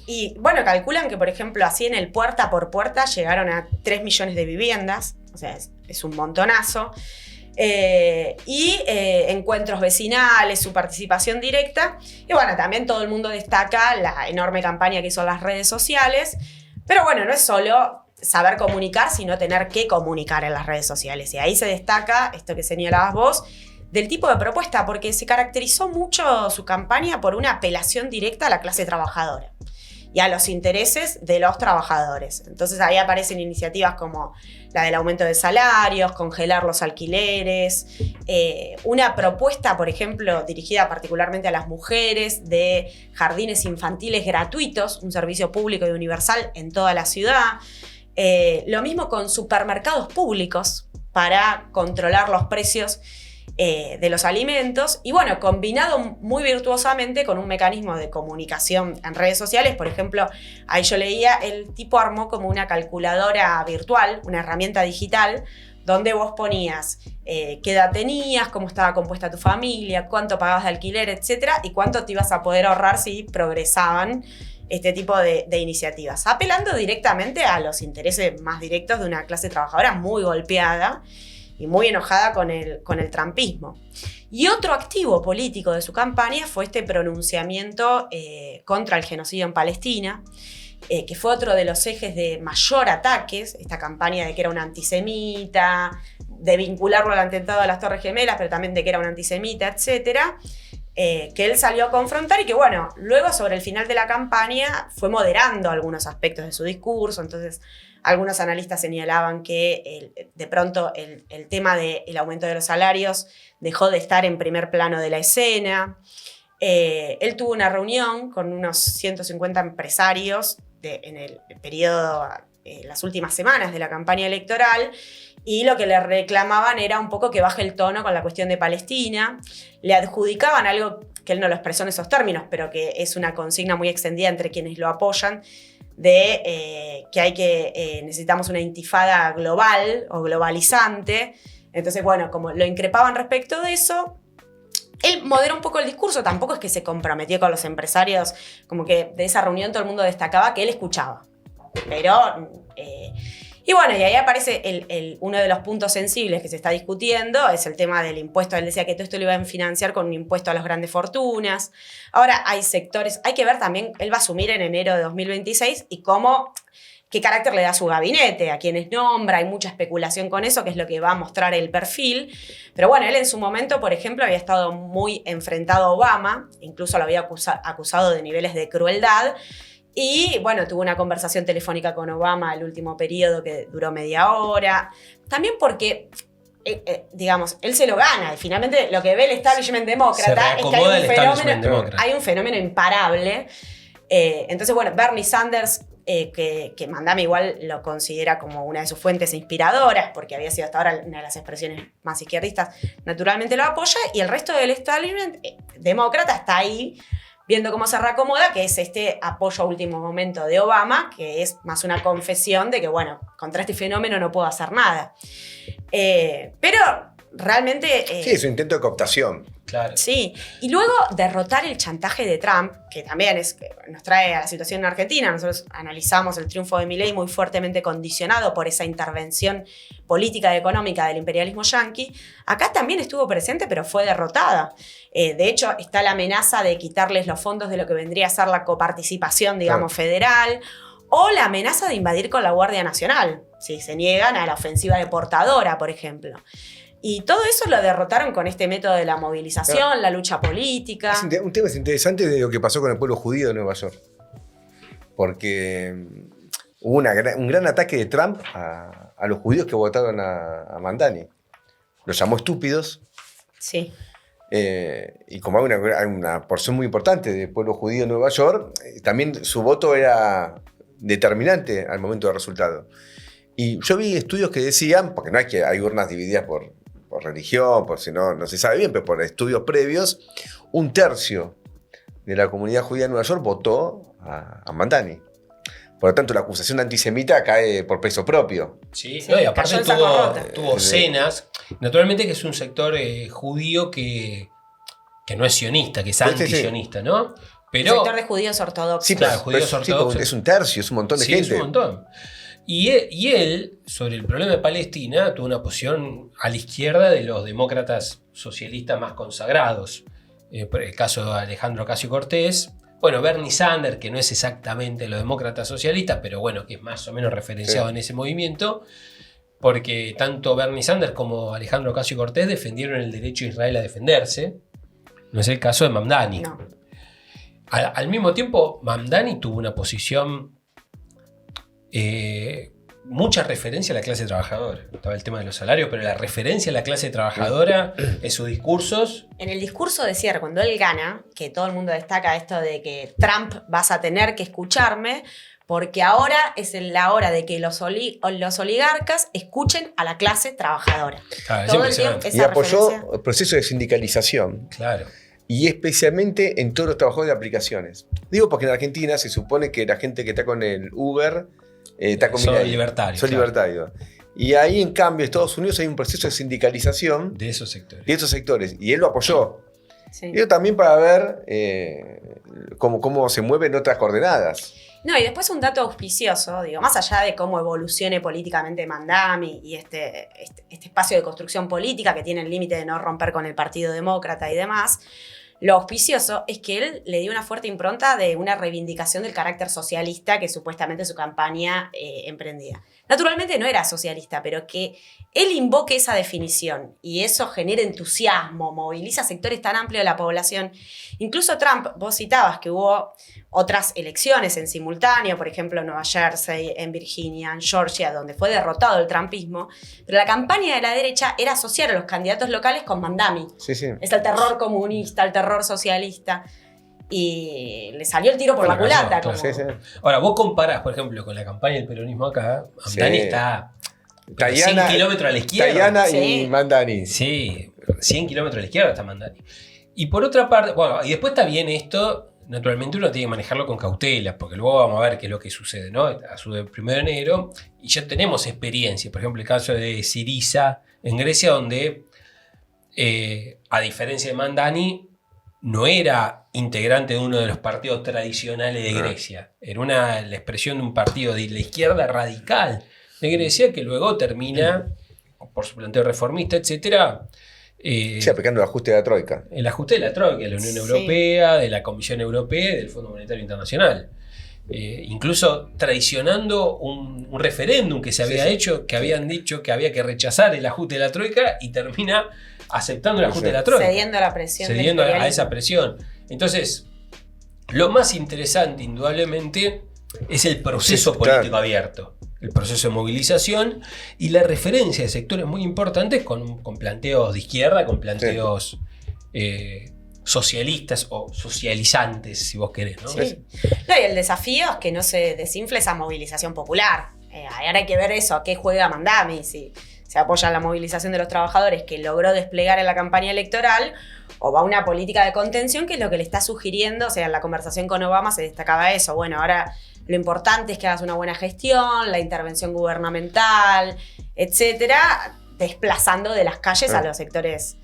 Y bueno, calculan que, por ejemplo, así en el puerta por puerta llegaron a 3 millones de viviendas. O sea, es un montonazo. Encuentros vecinales, su participación directa. Y bueno, también todo el mundo destaca la enorme campaña que hizo en las redes sociales. Pero bueno, no es solo saber comunicar, sino tener que comunicar en las redes sociales. Y ahí se destaca esto que señalabas vos, del tipo de propuesta, porque se caracterizó mucho su campaña por una apelación directa a la clase trabajadora y a los intereses de los trabajadores. Entonces ahí aparecen iniciativas como la del aumento de salarios, congelar los alquileres, una propuesta, por ejemplo, dirigida particularmente a las mujeres, de jardines infantiles gratuitos, un servicio público y universal en toda la ciudad. Lo mismo con supermercados públicos para controlar los precios de los alimentos, y bueno, combinado muy virtuosamente con un mecanismo de comunicación en redes sociales. Por ejemplo, ahí yo leía, el tipo armó como una calculadora virtual, una herramienta digital, donde vos ponías qué edad tenías, cómo estaba compuesta tu familia, cuánto pagabas de alquiler, etcétera, y cuánto te ibas a poder ahorrar si progresaban este tipo de iniciativas, apelando directamente a los intereses más directos de una clase trabajadora muy golpeada y muy enojada con el trumpismo. Y otro activo político de su campaña fue este pronunciamiento contra el genocidio en Palestina, que fue otro de los ejes de mayor ataques, esta campaña de que era un antisemita, de vincularlo al atentado de las Torres Gemelas, pero también de que era un antisemita, etcétera, que él salió a confrontar y que, bueno, luego sobre el final de la campaña fue moderando algunos aspectos de su discurso. Entonces, algunos analistas señalaban que de pronto el tema del aumento de los salarios dejó de estar en primer plano de la escena. Él tuvo una reunión con unos 150 empresarios en el periodo, las últimas semanas de la campaña electoral, y lo que le reclamaban era un poco que baje el tono con la cuestión de Palestina. Le adjudicaban algo que él no lo expresó en esos términos, pero que es una consigna muy extendida entre quienes lo apoyan, de que necesitamos una intifada global o globalizante. Entonces, bueno, como lo increpaban respecto de eso, él moderó un poco el discurso. Tampoco es que se comprometió con los empresarios, como que de esa reunión todo el mundo destacaba que él escuchaba. Pero, y bueno, y ahí aparece uno de los puntos sensibles que se está discutiendo, es el tema del impuesto. Él decía que todo esto lo iba a financiar con un impuesto a las grandes fortunas. Ahora hay sectores, hay que ver también, él va a asumir en enero de 2026 y qué carácter le da a su gabinete, a quienes nombra. Hay mucha especulación con eso, que es lo que va a mostrar el perfil. Pero bueno, él en su momento, por ejemplo, había estado muy enfrentado a Obama, incluso lo había acusado de niveles de crueldad. Y bueno, tuvo una conversación telefónica con Obama el último periodo que duró media hora. También porque, digamos, él se lo gana. Y finalmente lo que ve el establishment demócrata es que hay un fenómeno imparable. Entonces, bueno, Bernie Sanders, que Mandami igual lo considera como una de sus fuentes inspiradoras, porque había sido hasta ahora una de las expresiones más izquierdistas, naturalmente lo apoya, y el resto del establishment demócrata está ahí viendo cómo se reacomoda, que es este apoyo a último momento de Obama, que es más una confesión de que, bueno, contra este fenómeno no puedo hacer nada. Pero realmente... sí, es un intento de cooptación. Claro. Sí, y luego derrotar el chantaje de Trump, que también nos trae a la situación en Argentina. Nosotros analizamos el triunfo de Milei muy fuertemente condicionado por esa intervención política y económica del imperialismo yanqui. Acá también estuvo presente, pero fue derrotada. De hecho, está la amenaza de quitarles los fondos de lo que vendría a ser la coparticipación, digamos, federal, o la amenaza de invadir con la Guardia Nacional, si se niegan a la ofensiva deportadora, por ejemplo. Y todo eso lo derrotaron con este método de la movilización, la lucha política. Un tema interesante de lo que pasó con el pueblo judío de Nueva York. Porque hubo un gran ataque de Trump a los judíos que votaron a Mandani. Los llamó estúpidos. Sí. Y como hay una porción muy importante del pueblo judío de Nueva York, también su voto era determinante al momento del resultado. Y yo vi estudios que decían, porque no es que hay urnas divididas por religión, por si no se sabe bien, pero por estudios previos, 1/3 de la comunidad judía de Nueva York votó a Mandani. Por lo tanto, la acusación antisemita cae por peso propio. Sí, no, y aparte tuvo cenas. Naturalmente que es un sector judío que no es sionista, que es antisionista, ¿no? Pero, el sector de judíos ortodoxos. Sí, claro, judíos ortodoxos. Es 1/3, es un montón de gente. Es un montón. Y él, sobre el problema de Palestina, tuvo una posición a la izquierda de los demócratas socialistas más consagrados. Por el caso de Alejandro Ocasio-Cortez. Bueno, Bernie Sanders, que no es exactamente los demócratas socialistas, pero bueno, que es más o menos referenciado en ese movimiento, porque tanto Bernie Sanders como Alejandro Ocasio-Cortez defendieron el derecho de Israel a defenderse. No es el caso de Mamdani. No. Al mismo tiempo, Mamdani tuvo una posición... mucha referencia a la clase trabajadora. Estaba el tema de los salarios, pero la referencia a la clase trabajadora en sus discursos. En el discurso de cierre, cuando él gana, que todo el mundo destaca esto de que Trump vas a tener que escucharme, porque ahora es la hora de que los oligarcas escuchen a la clase trabajadora. Claro, Todo es el tiempo impresionante. Y esa apoyó referencia. el proceso de sindicalización. Claro. Y especialmente en todos los trabajadores de aplicaciones. Digo porque en Argentina se supone que la gente que está con el Uber está con Son Milei. libertarios, Son claro. libertarios. Y ahí, en cambio, en Estados Unidos hay un proceso de sindicalización De esos sectores. de estos sectores. Y él lo apoyó. Sí. Y eso también para ver cómo se mueven otras coordenadas. No, y después un dato auspicioso, digo, más allá de cómo evolucione políticamente Mandami y este espacio de construcción política que tiene el límite de no romper con el Partido Demócrata y demás, lo auspicioso es que él le dio una fuerte impronta de una reivindicación del carácter socialista que supuestamente su campaña emprendía. Naturalmente no era socialista, pero que él invoque esa definición y eso genera entusiasmo, moviliza sectores tan amplios de la población. Incluso Trump, vos citabas que hubo otras elecciones en simultáneo, por ejemplo en Nueva Jersey, en Virginia, en Georgia, donde fue derrotado el trumpismo, pero la campaña de la derecha era asociar a los candidatos locales con Mandami. Sí, sí. Es el terror comunista, el terror socialista. Y le salió el tiro por la Fracasó, culata. claro. Como... Sí, sí. Ahora, vos comparás, por ejemplo, con la campaña del peronismo acá, Mamdani Sí. está Tayana- 100 kilómetros a la izquierda. Tayana Sí. y Mandani. Sí, 100 kilómetros a la izquierda está Mamdani. Y por otra parte, bueno, y después está bien esto, naturalmente uno tiene que manejarlo con cautela, porque luego vamos a ver qué es lo que sucede, ¿no? A su 1 de enero, y ya tenemos experiencia, por ejemplo, el caso de Syriza en Grecia, donde, a diferencia de Mandani, no era integrante de uno de los partidos tradicionales de Grecia, era la expresión de un partido de la izquierda radical de Grecia, que luego termina, por su planteo reformista, etcétera, Sí, aplicando el ajuste de la Troika. el ajuste de la Troika, de la Unión Sí. Europea, de la Comisión Europea y del Fondo Monetario Internacional. Incluso traicionando un referéndum que se había hecho, que habían dicho que había que rechazar el ajuste de la Troika y termina aceptando el ajuste de la Troika. Cediendo a la presión. del Cediendo a imperialismo. esa presión. Entonces, lo más interesante, indudablemente, es el proceso Sí, político claro. abierto, el proceso de movilización y la referencia de sectores muy importantes con planteos de izquierda, con planteos socialistas o socializantes, si vos querés, ¿no? Sí. No, y el desafío es que no se desinfle esa movilización popular. Ahora hay que ver eso, a qué juega Mandami, si se apoya la movilización de los trabajadores que logró desplegar en la campaña electoral o va una política de contención, que es lo que le está sugiriendo. O sea, en la conversación con Obama se destacaba eso. Bueno, ahora lo importante es que hagas una buena gestión, la intervención gubernamental, etcétera, desplazando de las calles a los sectores.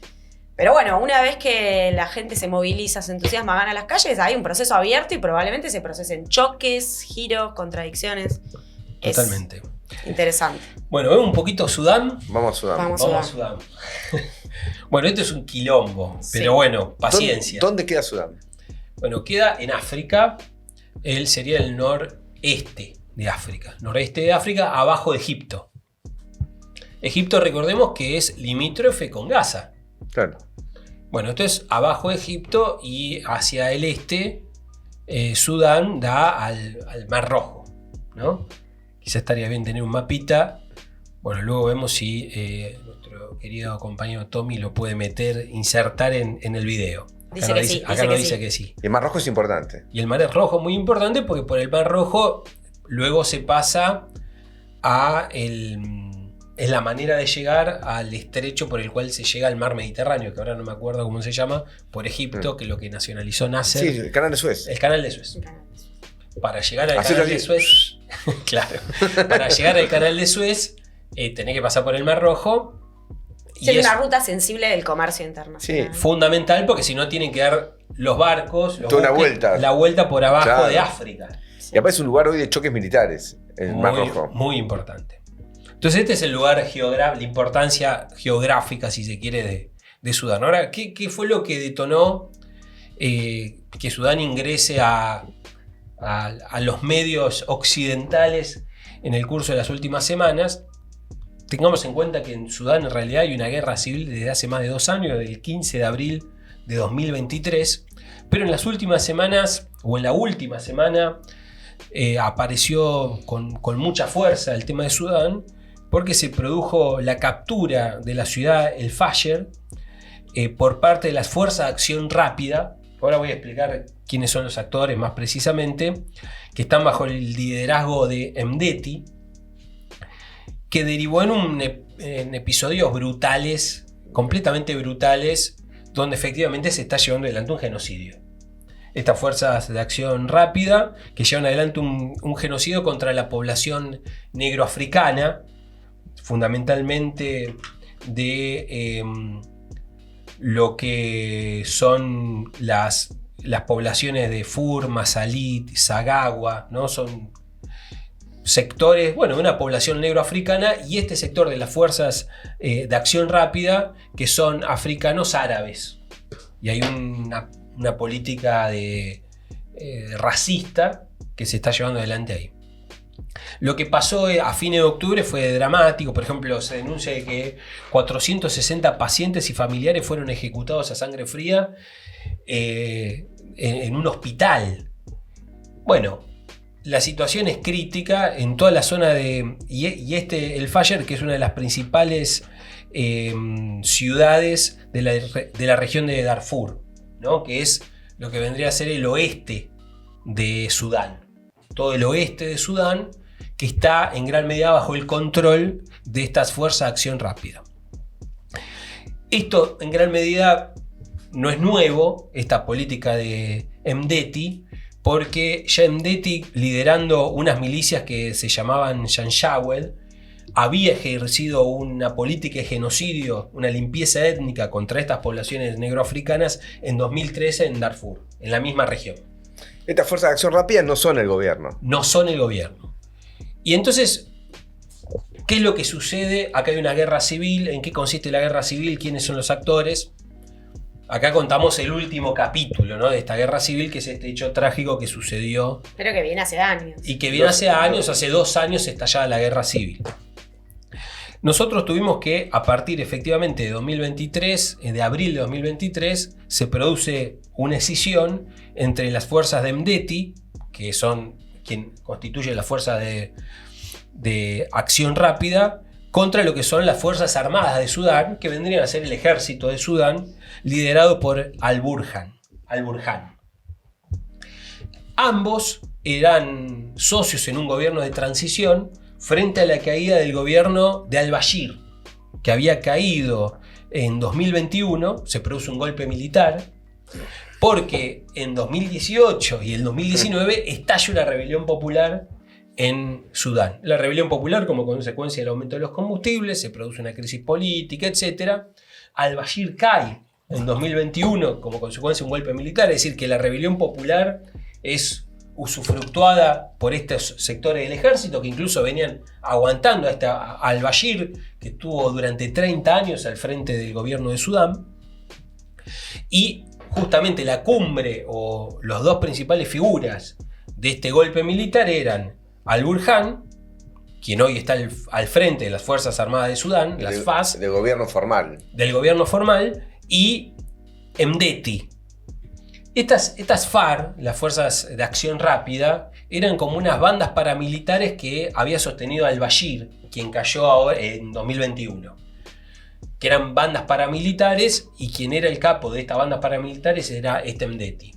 Pero bueno, una vez que la gente se moviliza, se entusiasma, gana las calles, hay un proceso abierto y probablemente se procesen choques, giros, contradicciones. Totalmente. Es interesante. Bueno, vemos un poquito Sudán. Vamos a Sudán. Vamos. Vamos a Sudán. Bueno, esto es un quilombo, Sí. pero bueno, paciencia. ¿Dónde queda Sudán? Bueno, queda en África. Él sería el noreste de África. Noreste de África, abajo de Egipto. Egipto, recordemos que es limítrofe con Gaza. Claro. Bueno, esto es abajo de Egipto y hacia el este, Sudán da al Mar Rojo, ¿no? Quizá estaría bien tener un mapita. Bueno, luego vemos si nuestro querido compañero Tommy lo puede insertar en el video. Dice que sí, Acá dice nos que dice sí. que sí. Y el Mar Rojo es importante. Y el Mar Rojo es muy importante porque por el Mar Rojo luego se pasa es la manera de llegar al estrecho por el cual se llega al mar Mediterráneo, que ahora no me acuerdo cómo se llama, por Egipto, que lo que nacionalizó Nasser. Sí, el canal de Suez. El canal de Suez. Para llegar al Hacelo canal de así. Suez, claro, para llegar al canal de Suez tenés que pasar por el Mar Rojo. Es Y es una ruta sensible del comercio internacional. fundamental porque si no tienen que dar los barcos, Toda una vuelta. la vuelta por abajo Claro. de África. Y aparte es un lugar hoy de choques militares, el Mar Rojo. Muy importante. Entonces este es el lugar la importancia geográfica, si se quiere, de Sudán. Ahora, ¿qué fue lo que detonó que Sudán ingrese a los medios occidentales en el curso de las últimas semanas? Tengamos en cuenta que en Sudán en realidad hay una guerra civil desde hace más de 2 años, del 15 de abril de 2023, pero en las últimas semanas, o en la última semana, apareció con mucha fuerza el tema de Sudán, porque se produjo la captura de la ciudad El Fasher por parte de las Fuerzas de Acción Rápida ahora voy a explicar quiénes son los actores más precisamente, que están bajo el liderazgo de Mdeti, que derivó en episodios brutales, completamente brutales, donde efectivamente se está llevando adelante un genocidio. Estas fuerzas de acción rápida que llevan adelante un genocidio contra la población negroafricana, fundamentalmente de lo que son las poblaciones de Fur, Masalit, Zagagua, ¿no? Son sectores, bueno, de una población negroafricana, y este sector de las fuerzas de acción rápida que son africanos árabes. Y hay una política racista que se está llevando adelante ahí. Lo que pasó a fines de octubre fue dramático. Por ejemplo, se denuncia de que 460 pacientes y familiares fueron ejecutados a sangre fría en un hospital. Bueno, la situación es crítica en toda la zona de... El Fayer, que es una de las principales ciudades de la región de Darfur, ¿no? Que es lo que vendría a ser el oeste de Sudán. Todo el oeste de Sudán, que está en gran medida bajo el control de estas fuerzas de acción rápida. Esto en gran medida no es nuevo, esta política de Mdeti, porque ya Mdeti, liderando unas milicias que se llamaban Janjaweed, había ejercido una política de genocidio, una limpieza étnica contra estas poblaciones negroafricanas en 2013 en Darfur, en la misma región. Estas fuerzas de acción rápida no son el gobierno. No son el gobierno. Y entonces, ¿qué es lo que sucede? Acá hay una guerra civil. ¿En qué consiste la guerra civil? ¿Quiénes son los actores? Acá contamos el último capítulo, ¿no? De esta guerra civil, que es este hecho trágico que sucedió. Pero que viene hace años. Y que viene hace años, hace 2 años estallada la guerra civil. Nosotros tuvimos que, a partir efectivamente de 2023, de abril de 2023, se produce una escisión entre las fuerzas de Mdeti, que son quien constituye las fuerzas de acción rápida, contra lo que son las Fuerzas Armadas de Sudán, que vendrían a ser el ejército de Sudán, liderado por Al-Burhan. Ambos eran socios en un gobierno de transición frente a la caída del gobierno de al-Bashir, que había caído en 2021, se produce un golpe militar, porque en 2018 y el 2019 estalla una rebelión popular en Sudán. La rebelión popular, como consecuencia del aumento de los combustibles, se produce una crisis política, etc. Al-Bashir cae en 2021 como consecuencia de un golpe militar, es decir, que la rebelión popular es usufructuada por estos sectores del ejército que incluso venían aguantando a al-Bashir, que estuvo durante 30 años al frente del gobierno de Sudán. Y justamente la cumbre o los dos principales figuras de este golpe militar eran Al-Burhan, quien hoy está al frente de las Fuerzas Armadas de Sudán, las FAS, del gobierno formal. Del gobierno formal, y Mdeti. Estas FARC, las Fuerzas de Acción Rápida, eran como unas bandas paramilitares que había sostenido al-Bashir, quien cayó ahora en 2021. Que eran bandas paramilitares, y quien era el capo de estas bandas paramilitares era Mdeti.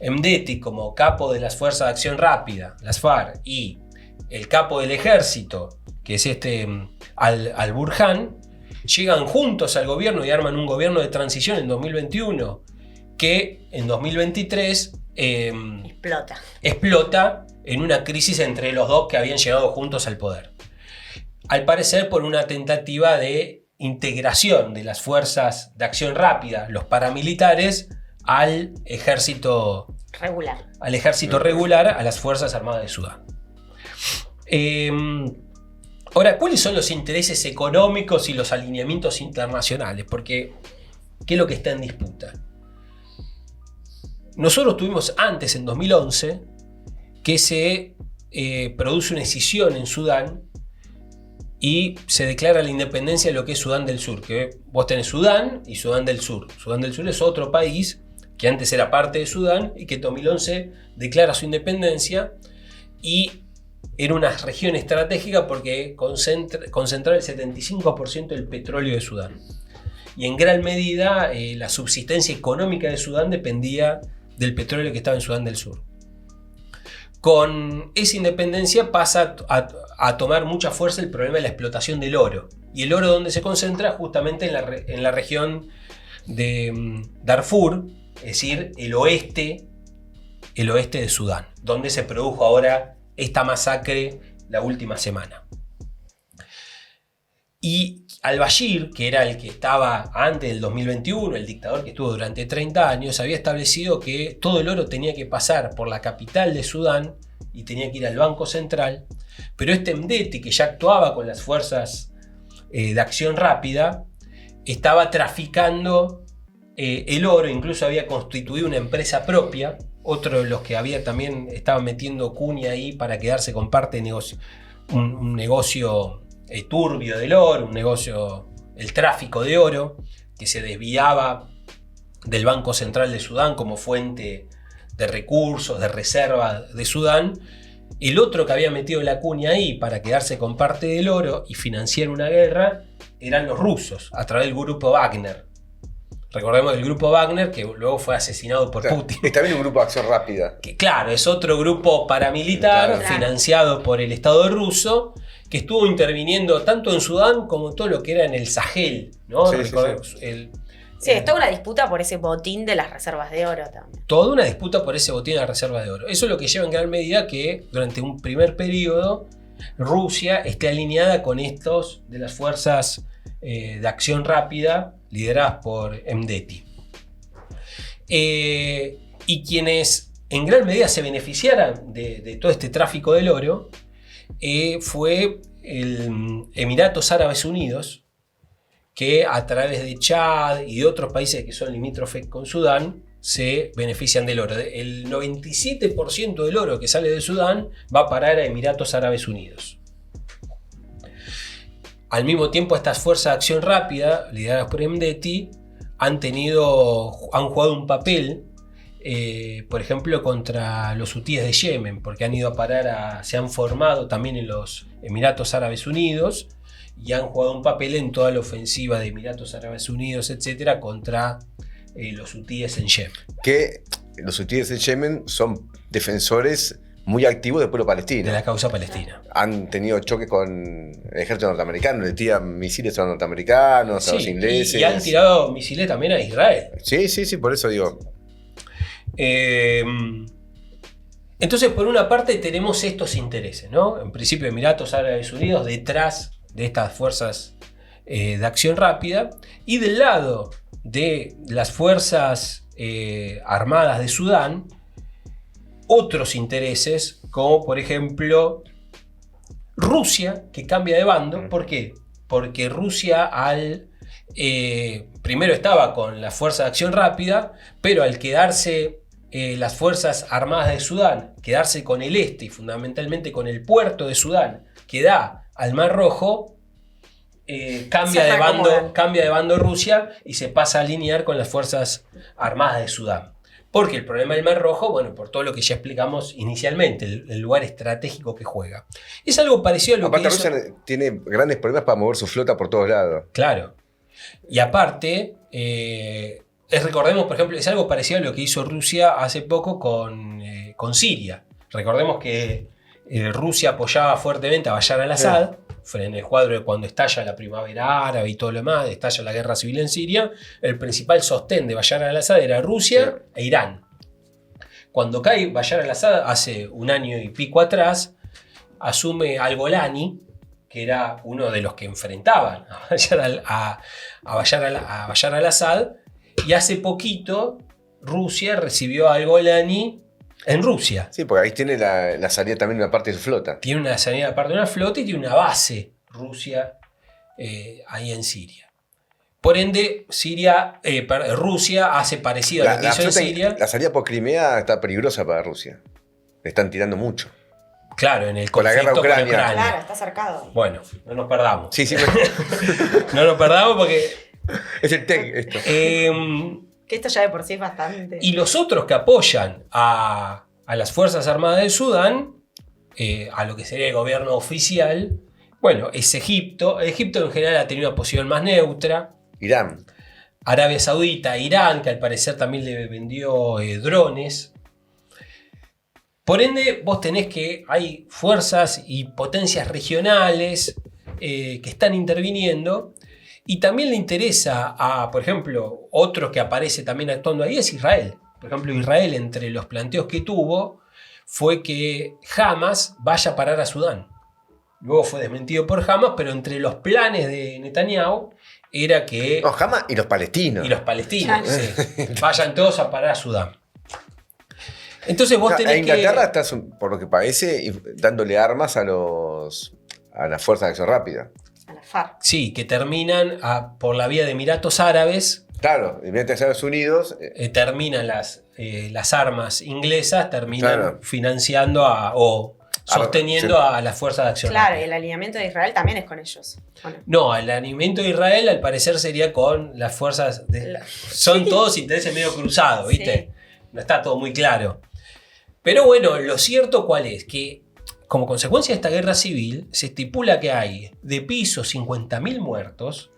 Mdeti, como capo de las Fuerzas de Acción Rápida, las FARC, y el capo del ejército, que es Al-Burhan, llegan juntos al gobierno y arman un gobierno de transición en 2021, que en 2023 explota en una crisis entre los dos que habían llegado juntos al poder. Al parecer por una tentativa de integración de las fuerzas de acción rápida, los paramilitares, al ejército regular, a las Fuerzas Armadas de Sudán. Ahora, ¿cuáles son los intereses económicos y los alineamientos internacionales? Porque, ¿qué es lo que está en disputa? Nosotros tuvimos antes, en 2011, que se produce una escisión en Sudán y se declara la independencia de lo que es Sudán del Sur. Que vos tenés Sudán y Sudán del Sur. Sudán del Sur es otro país que antes era parte de Sudán y que en 2011 declara su independencia, y era una región estratégica porque concentra el 75% del petróleo de Sudán. y en gran medida la subsistencia económica de Sudán dependía del petróleo que estaba en Sudán del Sur. Con esa independencia pasa a tomar mucha fuerza el problema de la explotación del oro. Y el oro, donde se concentra, justamente en la región de Darfur, es decir, el oeste de Sudán, donde se produjo ahora esta masacre la última semana. Y al-Bashir, que era el que estaba antes del 2021, el dictador que estuvo durante 30 años, había establecido que todo el oro tenía que pasar por la capital de Sudán y tenía que ir al Banco Central. Pero este Mdeti, que ya actuaba con las fuerzas de acción rápida, estaba traficando el oro, incluso había constituido una empresa propia. Otro de los que también estaba metiendo cuña ahí para quedarse con parte de negocio, un negocio turbio del oro, un negocio, el tráfico de oro, que se desviaba del Banco Central de Sudán como fuente de recursos, de reserva de Sudán. El otro que había metido la cuña ahí para quedarse con parte del oro y financiar una guerra eran los rusos, a través del grupo Wagner. Recordemos el grupo Wagner, que luego fue asesinado por Putin. Es también un grupo de acción rápida. Que, claro, es otro grupo paramilitar financiado por el Estado ruso, que estuvo interviniendo tanto en Sudán como todo lo que era en el Sahel, ¿no? Sí, es toda una disputa por ese botín de las reservas de oro también. Toda una disputa por ese botín de las reservas de oro. Eso es lo que lleva en gran medida que durante un primer periodo Rusia esté alineada con estos de las fuerzas de acción rápida lideradas por Mdeti. Y quienes en gran medida se beneficiaran de todo este tráfico del oro fue el Emiratos Árabes Unidos, que a través de Chad y de otros países que son limítrofes con Sudán se benefician del oro. El 97% del oro que sale de Sudán va a parar a Emiratos Árabes Unidos. Al mismo tiempo, estas fuerzas de acción rápida, lideradas por Mdeti, han jugado un papel, por ejemplo, contra los hutíes de Yemen, porque han ido a parar se han formado también en los Emiratos Árabes Unidos y han jugado un papel en toda la ofensiva de Emiratos Árabes Unidos, etcétera, contra los hutíes en Yemen. Que los hutíes en Yemen son defensores muy activos del pueblo palestino. De la causa palestina. Han tenido choques con el ejército norteamericano, le tiran misiles a los norteamericanos, a los ingleses. Y han tirado misiles también a Israel. Sí, por eso digo. Entonces, por una parte tenemos estos intereses, ¿no? En principio, Emiratos Árabes Unidos detrás de estas fuerzas de acción rápida, y del lado de las fuerzas armadas de Sudán, otros intereses, como por ejemplo Rusia, que cambia de bando. ¿Por qué? Porque Rusia primero estaba con la fuerza de acción rápida, pero al quedarse las fuerzas armadas de Sudán, quedarse con el este y fundamentalmente con el puerto de Sudán, que da al Mar Rojo, cambia de bando Rusia y se pasa a alinear con las fuerzas armadas de Sudán. Porque el problema del Mar Rojo, bueno, por todo lo que ya explicamos inicialmente, el lugar estratégico que juega. Es algo parecido a lo que hizo... Rusia tiene grandes problemas para mover su flota por todos lados. Claro. Y aparte, recordemos, por ejemplo, es algo parecido a lo que hizo Rusia hace poco con Siria. Recordemos que Rusia apoyaba fuertemente a Bashar al-Assad, en el cuadro de cuando estalla la primavera árabe y todo lo demás, estalla la guerra civil en Siria. El principal sostén de Bashar al-Assad era Rusia e Irán. Cuando cae Bashar al-Assad hace un año y pico atrás, asume al-Golani, que era uno de los que enfrentaban a Bashar al-Assad, y hace poquito Rusia recibió a al-Golani en Rusia. Sí, porque ahí tiene la salida también de una parte de su flota. Tiene una salida aparte de una flota y tiene una base Rusia ahí en Siria. Por ende, Rusia hace parecido a lo que hizo en Siria. La salida por Crimea está peligrosa para Rusia. Le están tirando mucho. Claro, en el con conflicto la guerra con Ucrania. Claro, está cercado. Bueno, no nos perdamos. Sí. No nos perdamos porque... Es el TEC esto. Que esto ya de por sí es bastante. Y los otros que apoyan a las Fuerzas Armadas de Sudán, a lo que sería el gobierno oficial, bueno, es Egipto. Egipto en general ha tenido una posición más neutra. Irán. Arabia Saudita, Irán, que al parecer también le vendió drones. Por ende, vos tenés que hay fuerzas y potencias regionales que están interviniendo. Y también le interesa a, por ejemplo, otro que aparece también actuando ahí es Israel. Por ejemplo, Israel, entre los planteos que tuvo, fue que Hamas vaya a parar a Sudán. Luego fue desmentido por Hamas, pero entre los planes de Netanyahu era que... No, Hamas y los palestinos. Y los palestinos, sí, vayan todos a parar a Sudán. Entonces vos tenés Inglaterra que... está, por lo que parece, dándole armas a las fuerzas de acción rápida. A la FARC. Sí, que terminan por la vía de Emiratos Árabes. Claro, Emiratos Estados Unidos. Terminan las armas inglesas, terminan Claro. financiando o sosteniendo a las fuerzas de acción Claro, y rápida. el alineamiento de Israel también es con ellos. Bueno, No, el alimento de Israel al parecer sería con las fuerzas son todos intereses medio cruzados, ¿viste? Sí. No está todo muy claro. Pero bueno, lo cierto cuál es, que como consecuencia de esta guerra civil se estipula que hay de piso 50.000 muertos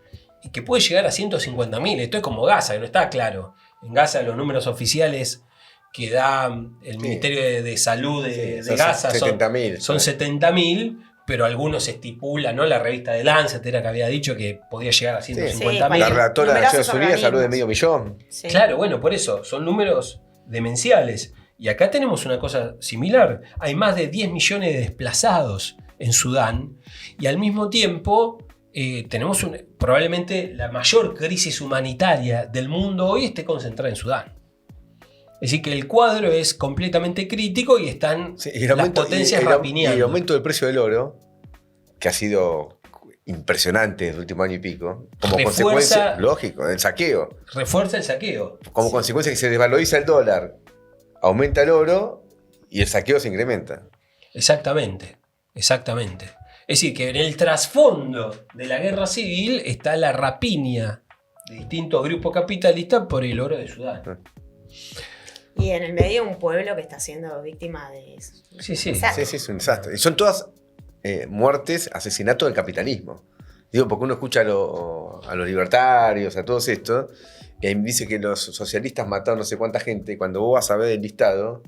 y que puede llegar a 150.000. Esto es como Gaza, que no está claro. En Gaza los números oficiales que da el Ministerio de Salud de Gaza son 70.000. son 70.000, pero algunos estipulan, ¿no? La revista de Lancet era que había dicho que podía llegar a 150.000. La relatora de Numerosos Naciones Unidas habló de organismos. 500.000. sí. Claro, bueno, por eso, son números demenciales. Y acá tenemos una cosa similar. Hay más de 10 millones de desplazados en Sudán y al mismo tiempo tenemos probablemente la mayor crisis humanitaria del mundo hoy esté concentrada en Sudán. Es decir, que el cuadro es completamente crítico y están Sí, y las potencias rapiñando. Y el aumento del precio del oro, que ha sido impresionante el último año y pico, como consecuencia, lógico, del saqueo. Refuerza el saqueo. Como consecuencia que se desvaloriza el dólar, aumenta el oro y el saqueo se incrementa. Exactamente, exactamente. Es decir, que en el trasfondo de la guerra civil está la rapiña de distintos grupos capitalistas por el oro de Sudán. Y en el medio un pueblo que está siendo víctima de eso. Sí, sí. Exacto. Sí, es un desastre. Y son todas muertes, asesinatos del capitalismo. Digo, porque uno escucha a los libertarios, a todos estos, y dice que los socialistas mataron no sé cuánta gente, y cuando vos vas a ver el listado,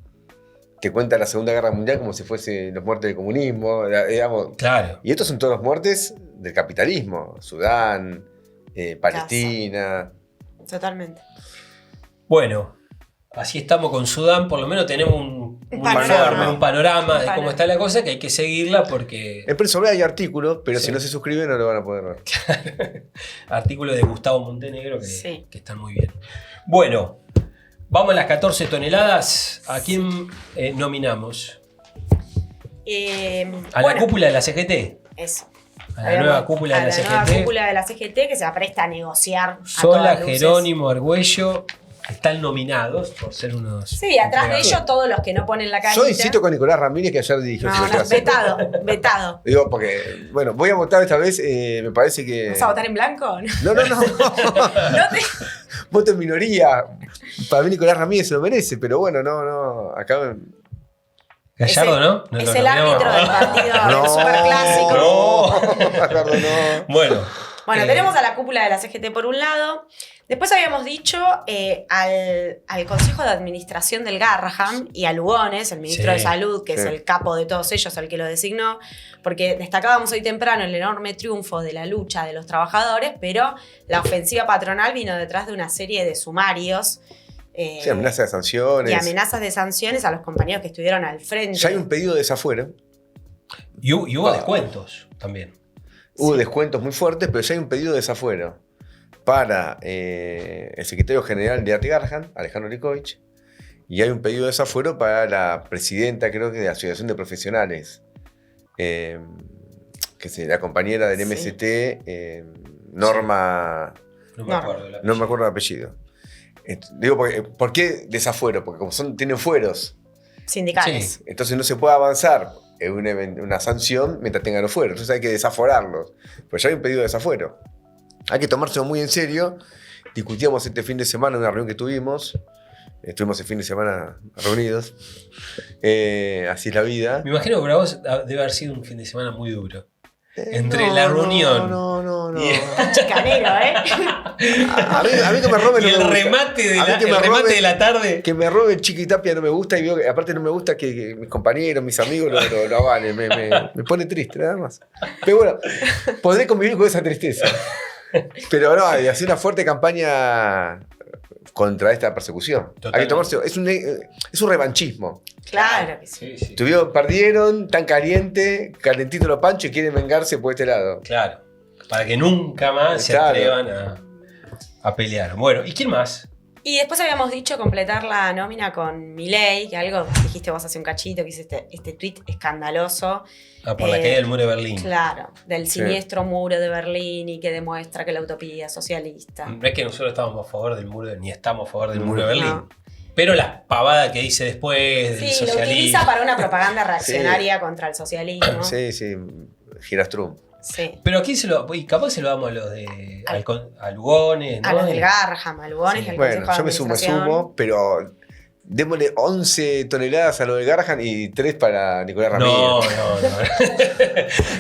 te cuenta la Segunda Guerra Mundial como si fuese los muertes del comunismo, digamos. Claro. Y estos son todas muertes del capitalismo. Sudán, Palestina. Totalmente. Bueno, así estamos con Sudán, por lo menos tenemos un panorama de cómo está la cosa, que hay que seguirla porque... En Prensa Obrera hay artículos, pero Sí. si no se suscriben no lo van a poder ver. Artículos de Gustavo Montenegro que están muy bien. Bueno, vamos a las 14 toneladas. ¿A quién nominamos? A la cúpula de la CGT. Eso. A la nueva cúpula de la nueva CGT. cúpula de la CGT que se apresta a negociar. Sola, a todas luces. Jerónimo, Argüello están nominados por ser unos... Sí, atrás de entregadores. ellos todos los que no ponen la carita. Yo insisto con Nicolás Ramírez, que ayer dirigió No, el no, Ciberclásico. vetado. Digo, porque, bueno, voy a votar esta vez, me parece que... ¿Vas a votar en blanco? No. No te... Voto en minoría. Para mí Nicolás Ramírez se lo merece, pero bueno, no. Acá... Gallardo, ¿no? No es lo el nominamos. árbitro del partido No, del superclásico. No. Gallardo, no. Bueno. Bueno, tenemos a la cúpula de la CGT por un lado. Después habíamos dicho al Consejo de Administración del Garraham y a Lugones, el ministro Sí, de Salud, que sí. es el capo de todos ellos, el que lo designó, porque destacábamos hoy temprano el enorme triunfo de la lucha de los trabajadores, pero la ofensiva patronal vino detrás de una serie de sumarios Sí, amenaza de sanciones. y amenazas de sanciones a los compañeros que estuvieron al frente. Ya hay un pedido de desafuero. Y hubo descuentos también. Hubo descuentos muy fuertes, pero ya hay un pedido de desafuero para el secretario general de Garraham, Alejandro Likovich, y hay un pedido de desafuero para la presidenta, creo que, de la Asociación de Profesionales, que es la compañera del MST, Norma... No me acuerdo de la No me acuerdo el apellido. Digo, ¿por qué desafuero? Porque como tienen fueros, Sindicales. Sí. entonces no se puede avanzar en una sanción mientras tengan los fueros. Entonces hay que desaforarlos. Pues ya hay un pedido de desafuero. Hay que tomárselo muy en serio. Discutíamos este fin de semana en una reunión que tuvimos. Estuvimos el fin de semana reunidos. Así es la vida. Me imagino que para vos debe haber sido un fin de semana muy duro. entre la reunión. No. Chicanero, ¿eh? A mí que me roben Y no el me gusta. remate de A mí la, que el me remate roben- de la tarde. Que me roben Chiquitapia no me gusta y veo que aparte no me gusta que mis compañeros, mis amigos lo avalen. Me pone triste, nada más. Pero bueno, podré convivir con esa tristeza. Pero no, hay hacer una fuerte campaña contra esta persecución. Hay que Totalmente. tomarse. Es un revanchismo. Claro que sí. Sí. Perdieron, tan caliente, calentito los panchos y quieren vengarse por este lado. Claro. Para que nunca más se Claro. atrevan a pelear. Bueno, ¿y quién más? Y después habíamos dicho completar la nómina con Milei, que algo dijiste vos hace un cachito, que hice este tuit escandaloso. Por la caída del muro de Berlín. Claro, del Sí. siniestro muro de Berlín y que demuestra que la utopía es socialista. No es que nosotros estábamos a favor del muro, ni estamos a favor del muro de No. Berlín. Pero la pavada que dice después del Sí, lo socialismo. utiliza para una propaganda reaccionaria contra el socialismo. Sí, Girastrum. Sí. Pero aquí y capaz se lo damos a los de. A Lugones, ¿no? A los del Garham, a Lugones Sí. y al Bueno, Consejo de yo me Administración. sumo, pero démosle 11 toneladas a lo de Garhan y 3 para Nicolás Ramírez. No.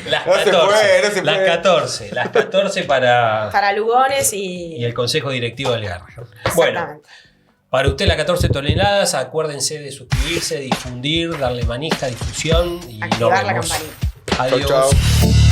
Las No se 14. puede, no se las puede. 14. Las 14 para. Para Lugones Y el consejo directivo del Garrahan. Bueno, Exactamente. para usted las 14 toneladas, acuérdense de suscribirse, difundir, darle manija, difusión y nos Activar la vemos. campanita. Adiós. Chau, chau.